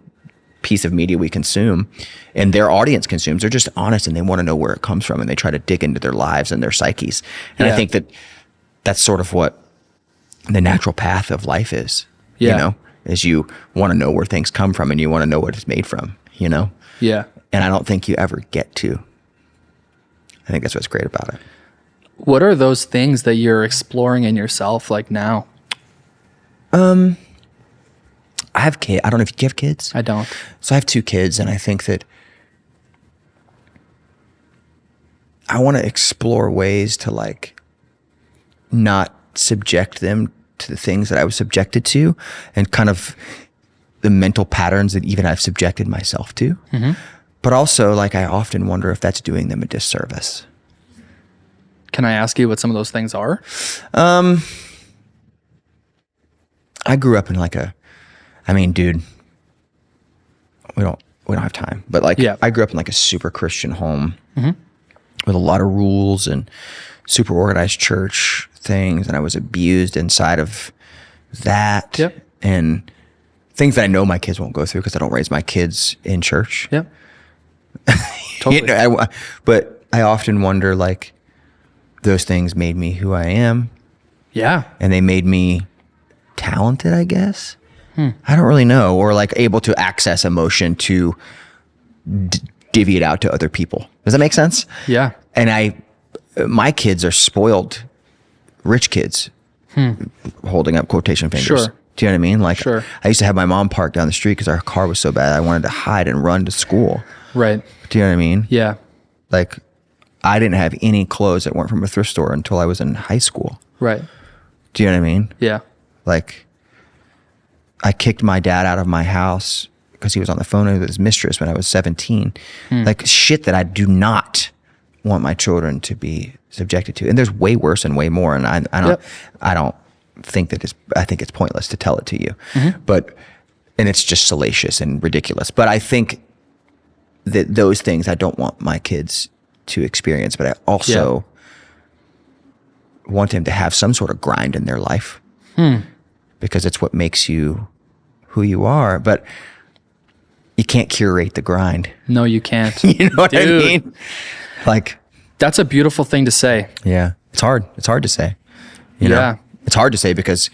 Speaker 2: piece of media we consume and their audience consumes. They're just honest and they want to know where it comes from and they try to dig into their lives and their psyches. And I think that's sort of what the natural path of life is. You know, is you want to know where things come from and you want to know what it's made from, you know? Yeah. And I don't think you ever get to. I think that's what's great about it.
Speaker 1: What are those things that you're exploring in yourself like now?
Speaker 2: I have kids. I don't know if you have kids.
Speaker 1: I don't.
Speaker 2: So I have 2 kids and I think that I want to explore ways to like not subject them to the things that I was subjected to and kind of the mental patterns that even I've subjected myself to. But also like I often wonder if that's doing them a disservice.
Speaker 1: Can I ask you what some of those things are?
Speaker 2: I grew up in like dude, we don't have time, but like I grew up in like a super Christian home with a lot of rules and super organized church things, and I was abused inside of that and things that I know my kids won't go through because I don't raise my kids in church. Yep. Totally. You know, but I often wonder like those things made me who I am
Speaker 1: Yeah.
Speaker 2: And they made me talented, I guess. I don't really know. Or like able to access emotion to divvy it out to other people. Does that make sense?
Speaker 1: Yeah.
Speaker 2: And my kids are spoiled, rich kids, holding up quotation fingers.
Speaker 1: Sure.
Speaker 2: Do you know what I mean? Like,
Speaker 1: sure.
Speaker 2: I used to have my mom parked down the street because our car was so bad. I wanted to hide and run to school.
Speaker 1: Right.
Speaker 2: Do you know what I mean?
Speaker 1: Yeah.
Speaker 2: Like, I didn't have any clothes that weren't from a thrift store until I was in high school.
Speaker 1: Right.
Speaker 2: Do you know what I mean?
Speaker 1: Yeah.
Speaker 2: Like, I kicked my dad out of my house because he was on the phone with his mistress when I was 17. Like, shit that I do not want my children to be subjected to. And there's way worse and way more. And I don't think that I think it's pointless to tell it to you. And it's just salacious and ridiculous. But I think that those things I don't want my kids to experience, but I also want them to have some sort of grind in their life because it's what makes you who you are. But you can't curate the grind.
Speaker 1: No, you can't.
Speaker 2: You know what I mean? Like,
Speaker 1: that's a beautiful thing to say.
Speaker 2: Yeah. It's hard. It's hard to say. You know? It's hard to say because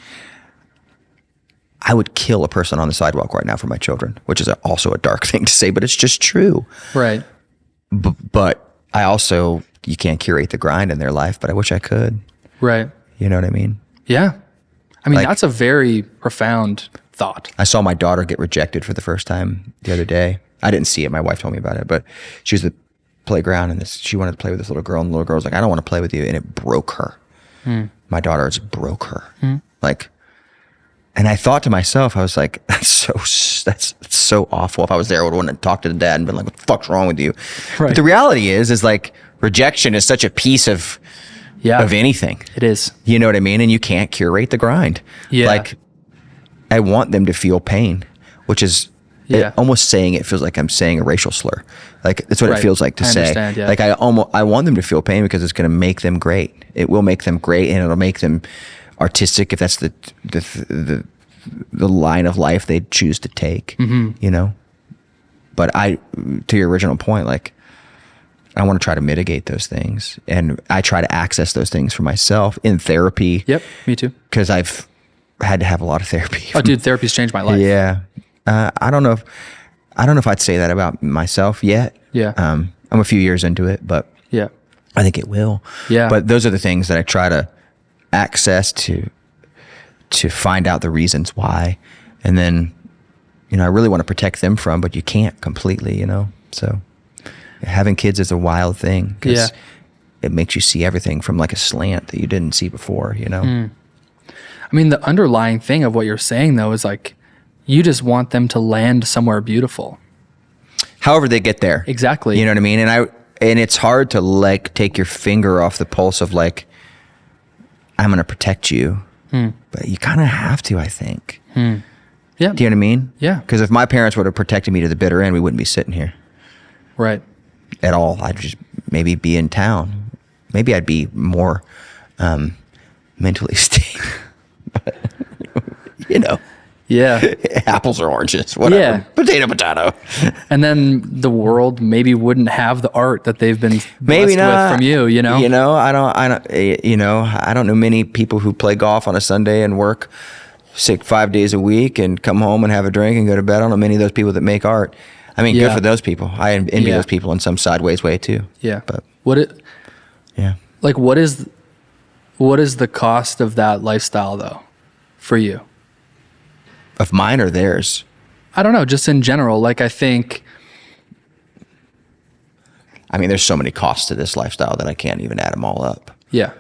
Speaker 2: I would kill a person on the sidewalk right now for my children, which is also a dark thing to say, but it's just true.
Speaker 1: Right.
Speaker 2: But I also, you can't curate the grind in their life, but I wish I could.
Speaker 1: Right.
Speaker 2: You know what I mean?
Speaker 1: Yeah. I mean,
Speaker 2: Like,
Speaker 1: that's a very profound thought.
Speaker 2: I saw my daughter get rejected for the first time the other day. I didn't see it. My wife told me about it, but she was at the playground and she wanted to play with this little girl, and the little girl was like, I don't want to play with you. And it broke her. My daughter just broke her. Like, and I thought to myself, I was like, that's so awful. If I was there, I would want to talk to the dad and been like, what the fuck's wrong with you?
Speaker 1: Right.
Speaker 2: But the reality is like rejection is such a piece of anything.
Speaker 1: It is.
Speaker 2: You know what I mean? And you can't curate the grind.
Speaker 1: Yeah.
Speaker 2: Like, I want them to feel pain, which is almost saying it feels like I'm saying a racial slur. Like, that's what it feels like to say. Like, I want them to feel pain because it's going to make them great. It will make them great, and it'll make them artistic if that's the line of life they choose to take. You know. But to your original point, like, I want to try to mitigate those things, and I try to access those things for myself in therapy.
Speaker 1: Yep, me too.
Speaker 2: Because I've had to have a lot of therapy.
Speaker 1: Oh, dude, therapy's changed my life.
Speaker 2: Yeah. I don't know if I'd say that about myself yet.
Speaker 1: Yeah.
Speaker 2: I'm a few years into it, but
Speaker 1: yeah,
Speaker 2: I think it will.
Speaker 1: Yeah.
Speaker 2: But those are the things that I try to access to find out the reasons why. And then, I really want to protect them from, but you can't completely, So having kids is a wild thing because it makes you see everything from like a slant that you didn't see before, I
Speaker 1: mean, the underlying thing of what you're saying though is like, you just want them to land somewhere beautiful.
Speaker 2: However they get there.
Speaker 1: Exactly.
Speaker 2: You know what I mean? And it's hard to like take your finger off the pulse of like, I'm going to protect you. But you kind of have to, I think.
Speaker 1: Yeah.
Speaker 2: Do you know what I mean?
Speaker 1: Yeah.
Speaker 2: Because if my parents would have protected me to the bitter end, we wouldn't be sitting here.
Speaker 1: Right.
Speaker 2: At all. I'd just maybe be in town. Maybe I'd be more mentally stable.
Speaker 1: Yeah.
Speaker 2: Apples or oranges, whatever.
Speaker 1: Yeah.
Speaker 2: Potato.
Speaker 1: And then the world maybe wouldn't have the art that they've been
Speaker 2: maybe
Speaker 1: blessed
Speaker 2: not
Speaker 1: with from you,
Speaker 2: I don't know many people who play golf on a Sunday and work 5 days a week and come home and have a drink and go to bed. I don't know many of those people that make art. I mean, good for those people. I envy those people in some sideways way too.
Speaker 1: Yeah.
Speaker 2: But
Speaker 1: what is the cost of that lifestyle though for you?
Speaker 2: Of mine or theirs?
Speaker 1: I don't know, just in general. Like, I think,
Speaker 2: there's so many costs to this lifestyle that I can't even add them all up.
Speaker 1: Yeah.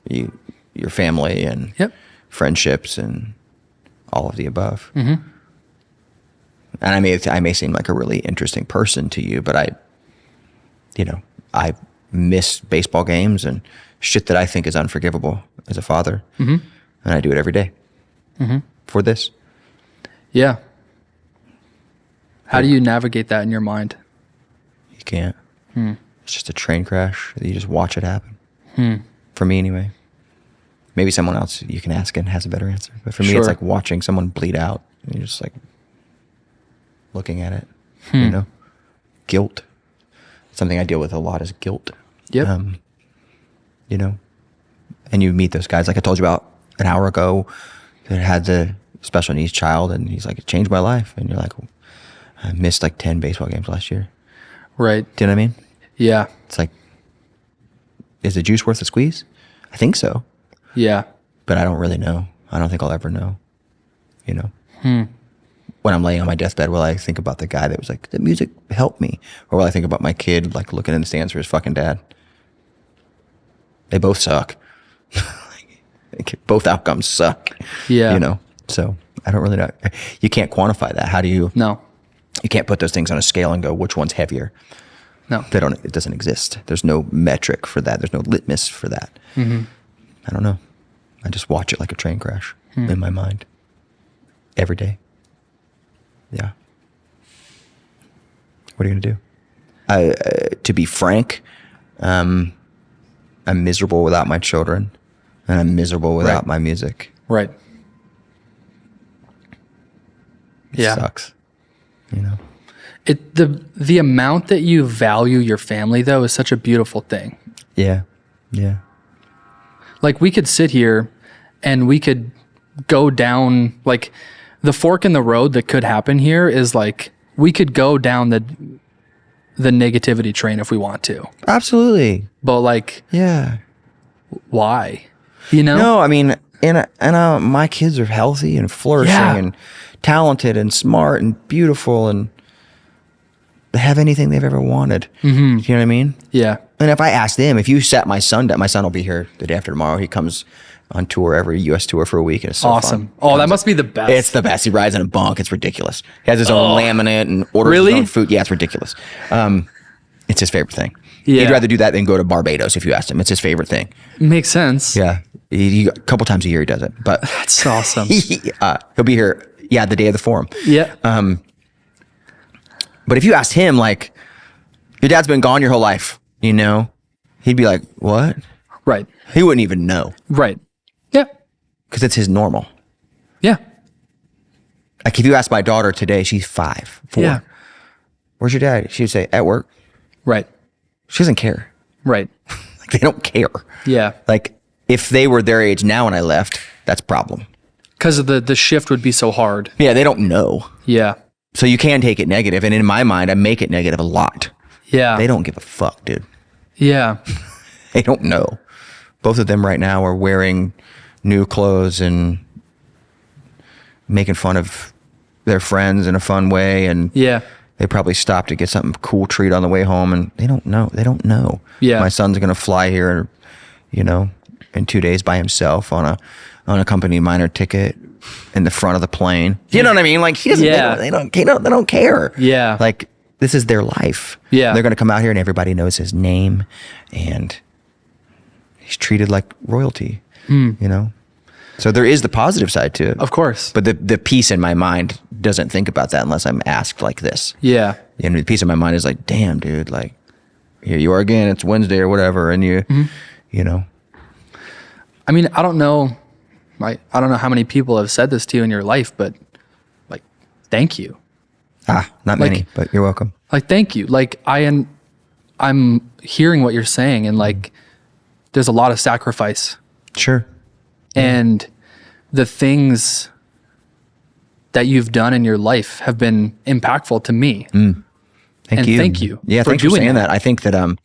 Speaker 2: Your family and friendships and all of the above. And I may seem like a really interesting person to you, but I miss baseball games and shit that I think is unforgivable as a father. And I do it every day for this.
Speaker 1: Yeah. How do you navigate that in your mind?
Speaker 2: You can't. It's just a train crash. You just watch it happen. For me anyway. Maybe someone else you can ask and has a better answer. But for me, it's like watching someone bleed out. And you're just like looking at it. Guilt. Something I deal with a lot is guilt.
Speaker 1: Yep.
Speaker 2: And you meet those guys, like I told you about an hour ago, that had the special needs child, and he's like, it changed my life. And you're like, I missed like 10 baseball games last year.
Speaker 1: Right.
Speaker 2: Do you know what I mean?
Speaker 1: Yeah.
Speaker 2: It's like, is the juice worth the squeeze? I think so.
Speaker 1: Yeah.
Speaker 2: But I don't really know. I don't think I'll ever know, you know? When I'm laying on my deathbed, will I think about the guy that was like, the music helped me? Or will I think about my kid like looking in the stands for his fucking dad? They both suck. Both outcomes suck.
Speaker 1: Yeah.
Speaker 2: You know? So I don't really know. You can't quantify that. How do you?
Speaker 1: No.
Speaker 2: You can't put those things on a scale and go, which one's heavier?
Speaker 1: No.
Speaker 2: It doesn't exist. There's no metric for that. There's no litmus for that. I don't know. I just watch it like a train crash in my mind every day. Yeah. What are you going to do? To be frank, I'm miserable without my children, and I'm miserable without my music.
Speaker 1: Right.
Speaker 2: It sucks. You know?
Speaker 1: The amount that you value your family, though, is such a beautiful thing.
Speaker 2: Yeah. Yeah.
Speaker 1: Like, we could sit here and we could go down, like, the fork in the road that could happen here is like, we could go down the negativity train if we want to.
Speaker 2: Absolutely.
Speaker 1: But like,
Speaker 2: yeah.
Speaker 1: Why? You know?
Speaker 2: No, I mean, and my kids are healthy and flourishing and talented and smart and beautiful, and they have anything they've ever wanted. You know what I mean?
Speaker 1: Yeah.
Speaker 2: And if I ask them, if you sat my son down, my son will be here the day after tomorrow. He comes on tour, every U.S. tour for a week, and it's so
Speaker 1: awesome.
Speaker 2: fun.
Speaker 1: Oh, that must be the best.
Speaker 2: It's the best. He rides in a bunk. It's ridiculous. He has his own laminate and orders his own food. Yeah, it's ridiculous. It's his favorite thing. Yeah. He'd rather do that than go to Barbados if you asked him. It's his favorite thing.
Speaker 1: Makes sense.
Speaker 2: Yeah. A couple times a year he does it. But
Speaker 1: that's awesome.
Speaker 2: He'll be here, the day of the forum.
Speaker 1: Yeah.
Speaker 2: But if you asked him, like, your dad's been gone your whole life, you know, he'd be like, what?
Speaker 1: Right.
Speaker 2: He wouldn't even know.
Speaker 1: Right. Yeah.
Speaker 2: Because it's his normal.
Speaker 1: Yeah.
Speaker 2: Like, if you ask my daughter today, she's 4.
Speaker 1: Yeah.
Speaker 2: Where's your dad? She would say, at work.
Speaker 1: Right.
Speaker 2: She doesn't care.
Speaker 1: Right.
Speaker 2: Like, they don't care.
Speaker 1: Yeah.
Speaker 2: Like, if they were their age now and I left, that's a problem.
Speaker 1: Because of the shift would be so hard.
Speaker 2: Yeah, they don't know.
Speaker 1: Yeah.
Speaker 2: So you can take it negative, and in my mind, I make it negative a lot.
Speaker 1: Yeah.
Speaker 2: They don't give a fuck, dude.
Speaker 1: Yeah.
Speaker 2: They don't know. Both of them right now are wearing new clothes and making fun of their friends in a fun way, and they probably stopped to get something cool treat on the way home, and they don't know. They don't know.
Speaker 1: Yeah.
Speaker 2: My son's gonna fly here, you know, in 2 days by himself on a company minor ticket in the front of the plane. You know what I mean? Like, he doesn't. They don't care. Yeah. Like, this is their life. Yeah. They're gonna come out here and everybody knows his name, and he's treated like royalty. You know. So there is the positive side to it.
Speaker 1: Of course.
Speaker 2: But the piece in my mind doesn't think about that unless I'm asked like this. Yeah. And the piece in my mind is like, damn, dude, like, here you are again, it's Wednesday or whatever, and you know.
Speaker 1: I mean, I don't know how many people have said this to you in your life, but like, thank you.
Speaker 2: Not many, but you're welcome.
Speaker 1: Like, thank you. Like, I'm hearing what you're saying, and like, there's a lot of sacrifice.
Speaker 2: Sure.
Speaker 1: And the things that you've done in your life have been impactful to me.
Speaker 2: Thank you.
Speaker 1: Thank you.
Speaker 2: Yeah, thanks for saying that. I think that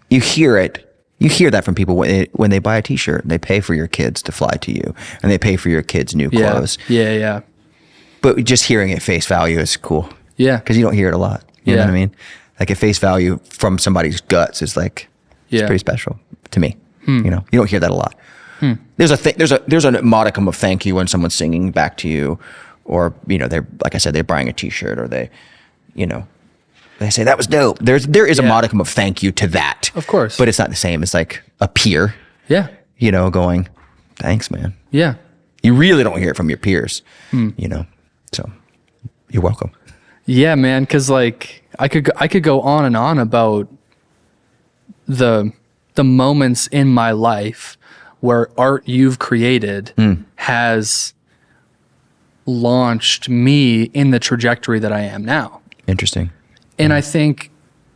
Speaker 2: you hear it. You hear that from people when they buy a T-shirt. They pay for your kids to fly to you, and they pay for your kids' new clothes.
Speaker 1: Yeah.
Speaker 2: But just hearing it face value is cool. Yeah. Because you don't hear it a lot. You know what I mean? Like, at face value from somebody's guts is like, it's pretty special to me. You know, you don't hear that a lot. There's a modicum of thank you when someone's singing back to you, or, you know, they're, like I said, they're buying a T-shirt, or they, you know, they say that was dope. There is a modicum of thank you to that.
Speaker 1: Of course.
Speaker 2: But it's not the same as like a peer. Yeah. You know, going, thanks, man. Yeah. You really don't hear it from your peers. You know. So you're welcome.
Speaker 1: Yeah, man, cuz like I could go on and on about the moments in my life where art you've created has launched me in the trajectory that I am now.
Speaker 2: Interesting.
Speaker 1: And I think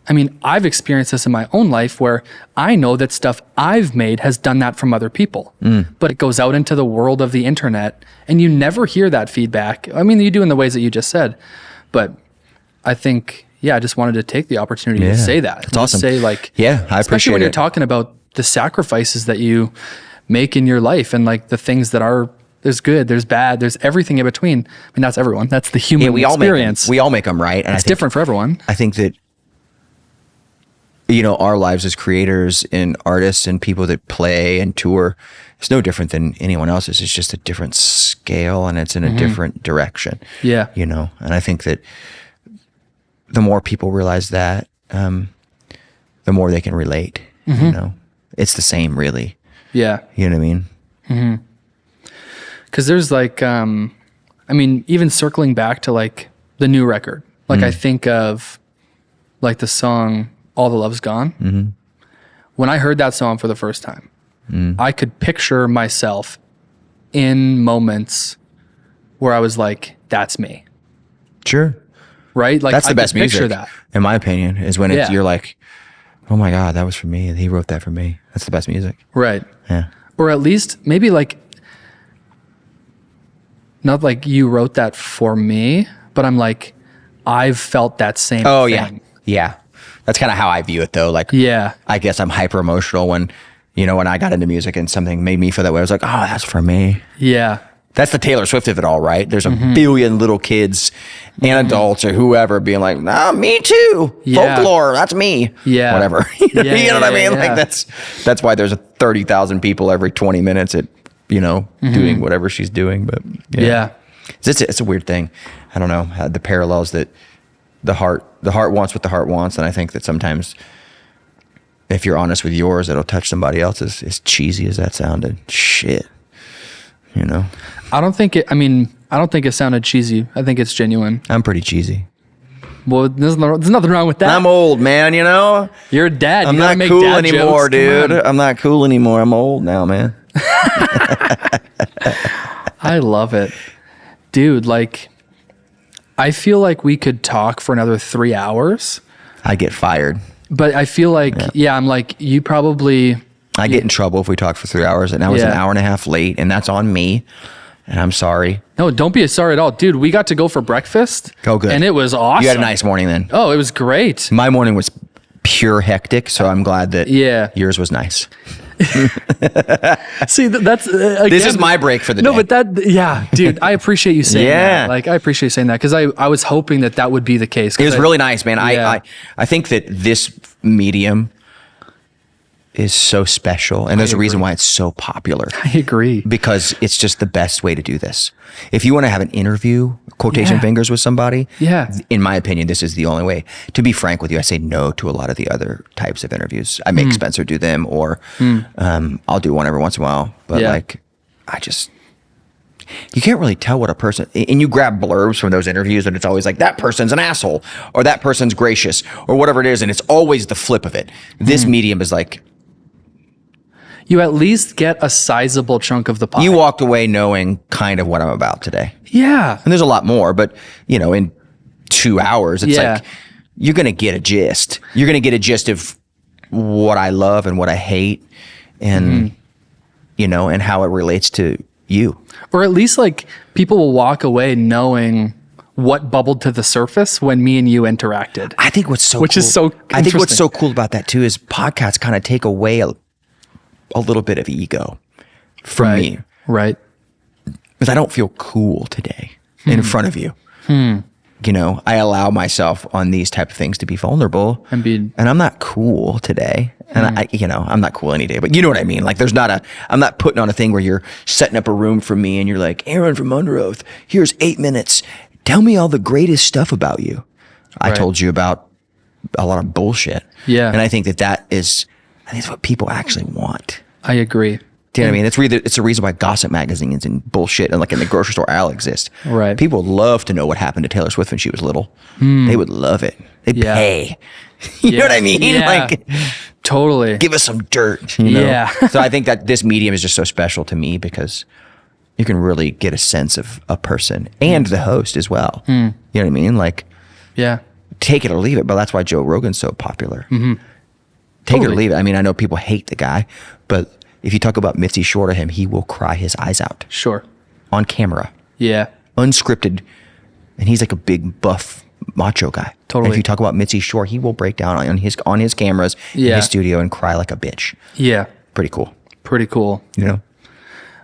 Speaker 1: I mean, I've experienced this in my own life where I know that stuff I've made has done that from other people, but it goes out into the world of the internet and you never hear that feedback. I mean, you do in the ways that you just said, but I think, I just wanted to take the opportunity to say that.
Speaker 2: That's awesome.
Speaker 1: Say like,
Speaker 2: I appreciate
Speaker 1: especially when you're talking about the sacrifices that you make in your life and like the things that are, there's good, there's bad, there's everything in between. I mean, that's everyone. That's the human experience.
Speaker 2: We all make them, right? And
Speaker 1: it's different for everyone.
Speaker 2: I think that, our lives as creators and artists and people that play and tour, it's no different than anyone else's. It's just a different scale and it's in a different direction.
Speaker 1: Yeah.
Speaker 2: And I think that the more people realize that, the more they can relate, It's the same, really.
Speaker 1: Yeah.
Speaker 2: You know what I mean?
Speaker 1: Because there's like, even circling back to like the new record, like I think of like the song All the Love's Gone. When I heard that song for the first time, I could picture myself in moments where I was like, that's me.
Speaker 2: Sure.
Speaker 1: Right? Like
Speaker 2: that's the best music,
Speaker 1: that.
Speaker 2: in my opinion, is when you're like, oh my God, that was for me. He wrote that for me. That's the best music.
Speaker 1: Right.
Speaker 2: Yeah.
Speaker 1: Or at least maybe like, not like you wrote that for me, but I'm like, I've felt that same thing.
Speaker 2: Yeah. That's kind of how I view it though. Like, I guess I'm hyper emotional when I got into music and something made me feel that way. I was like, oh, that's for me.
Speaker 1: Yeah.
Speaker 2: That's the Taylor Swift of it all, right? There's a billion little kids and adults or whoever being like, me too.
Speaker 1: Yeah.
Speaker 2: Folklore, that's me.
Speaker 1: Yeah.
Speaker 2: Whatever. you know what I mean? Like that's why there's 30,000 people every 20 minutes at, doing whatever she's doing. But it's a weird thing. I don't know, the parallels that the heart wants what the heart wants. And I think that sometimes if you're honest with yours, it'll touch somebody else's, as cheesy as that sounded. Shit.
Speaker 1: I don't think it sounded cheesy. I think it's genuine.
Speaker 2: I'm pretty cheesy.
Speaker 1: Well, there's nothing wrong with that.
Speaker 2: I'm old, man,
Speaker 1: You're a dad.
Speaker 2: I'm not cool anymore, dude. I'm not cool anymore. I'm old now, man.
Speaker 1: I love it. Dude, like, I feel like we could talk for another 3 hours.
Speaker 2: I get fired.
Speaker 1: But I feel like, I'm like, you probably...
Speaker 2: I get in trouble if we talk for 3 hours, and I was an hour and a half late, and that's on me, and I'm sorry.
Speaker 1: No, don't be sorry at all. Dude, we got to go for breakfast.
Speaker 2: Oh, good.
Speaker 1: And it was awesome.
Speaker 2: You had a nice morning then.
Speaker 1: Oh, it was great.
Speaker 2: My morning was pure hectic, so I'm glad that yours was nice.
Speaker 1: See, that's... again,
Speaker 2: this is my break for the day.
Speaker 1: No, but dude, I appreciate you saying that. Like, I appreciate you saying that, because I was hoping that would be the case.
Speaker 2: It was really nice, man. I think that this medium is so special, and there's a reason why it's so popular.
Speaker 1: I agree.
Speaker 2: Because it's just the best way to do this. If you want to have an interview, quotation fingers, with somebody, in my opinion, this is the only way. To be frank with you, I say no to a lot of the other types of interviews. I make Spencer do them, or I'll do one every once in a while. But you can't really tell what a person, and you grab blurbs from those interviews and it's always like, that person's an asshole, or that person's gracious, or whatever it is, and it's always the flip of it. This medium is like,
Speaker 1: you at least get a sizable chunk of the pie.
Speaker 2: You walked away knowing kind of what I'm about today.
Speaker 1: Yeah.
Speaker 2: And there's a lot more, but in 2 hours, it's like, you're going to get a gist. You're going to get a gist of what I love and what I hate, and, and how it relates to you.
Speaker 1: Or at least like people will walk away knowing what bubbled to the surface when me and you interacted.
Speaker 2: I think what's so
Speaker 1: Which
Speaker 2: cool,
Speaker 1: is so
Speaker 2: I think what's so cool about that too is podcasts kind of take away a little bit of ego from me.
Speaker 1: Right.
Speaker 2: Because I don't feel cool today in front of you. I allow myself on these type of things to be vulnerable, and I'm not cool today. And I'm not cool any day, but you know what I mean? Like I'm not putting on a thing where you're setting up a room for me and you're like, Aaron from Underoath, here's 8 minutes. Tell me all the greatest stuff about you. I told you about a lot of bullshit.
Speaker 1: Yeah.
Speaker 2: And I think that is what people actually want.
Speaker 1: I agree.
Speaker 2: Do you know what I mean? It's the reason why gossip magazines and bullshit and like in the grocery store aisle exist.
Speaker 1: Right.
Speaker 2: People love to know what happened to Taylor Swift when she was little. They would love it. They'd pay. You know what I mean?
Speaker 1: Yeah.
Speaker 2: Like,
Speaker 1: totally.
Speaker 2: Give us some dirt.
Speaker 1: Yeah.
Speaker 2: So I think that this medium is just so special to me because you can really get a sense of a person and the host as well. You know what I mean? Like, take it or leave it, but that's why Joe Rogan's so popular.
Speaker 1: Mm-hmm.
Speaker 2: Take it or leave it. I mean, I know people hate the guy, but if you talk about Mitzi Shore to him, he will cry his eyes out.
Speaker 1: Sure.
Speaker 2: On camera.
Speaker 1: Yeah.
Speaker 2: Unscripted. And he's like a big buff macho guy.
Speaker 1: Totally.
Speaker 2: And if you talk about Mitzi Shore, he will break down on his cameras in his studio and cry like a bitch.
Speaker 1: Yeah.
Speaker 2: Pretty cool.
Speaker 1: Pretty cool.
Speaker 2: You know?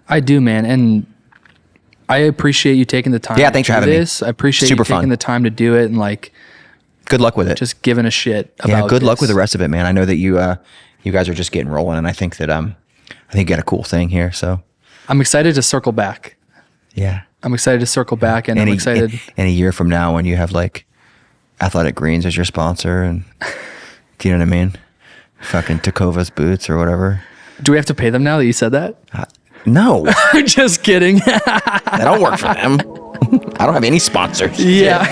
Speaker 1: I do, man. And I appreciate you taking the time.
Speaker 2: Yeah, thanks for having me.
Speaker 1: I appreciate you taking the time to do it and like.
Speaker 2: Good luck with it.
Speaker 1: Just giving a shit about
Speaker 2: Yeah, good
Speaker 1: this.
Speaker 2: luck with the rest of it, man. I know that you guys are just getting rolling, and I think that you got a cool thing here. So
Speaker 1: I'm excited to circle back.
Speaker 2: Yeah.
Speaker 1: I'm excited to circle back, and I'm excited.
Speaker 2: In a year from now, when you have like Athletic Greens as your sponsor, and do you know what I mean? Fucking Takova's boots or whatever.
Speaker 1: Do we have to pay them now that you said that?
Speaker 2: No.
Speaker 1: Just kidding.
Speaker 2: I don't work for them. I don't have any sponsors.
Speaker 1: Yeah.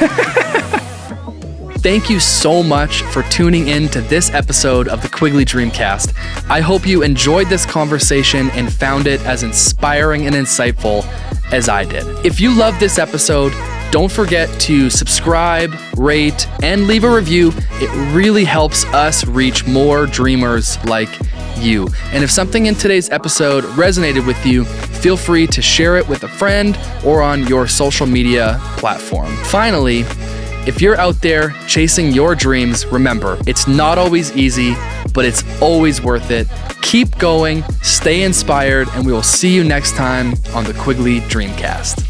Speaker 1: Thank you so much for tuning in to this episode of the Quigley Dreamcast. I hope you enjoyed this conversation and found it as inspiring and insightful as I did. If you loved this episode, don't forget to subscribe, rate, and leave a review. It really helps us reach more dreamers like you. And if something in today's episode resonated with you, feel free to share it with a friend or on your social media platform. Finally, if you're out there chasing your dreams, remember, it's not always easy, but it's always worth it. Keep going, stay inspired, and we will see you next time on the Quigley Dreamcast.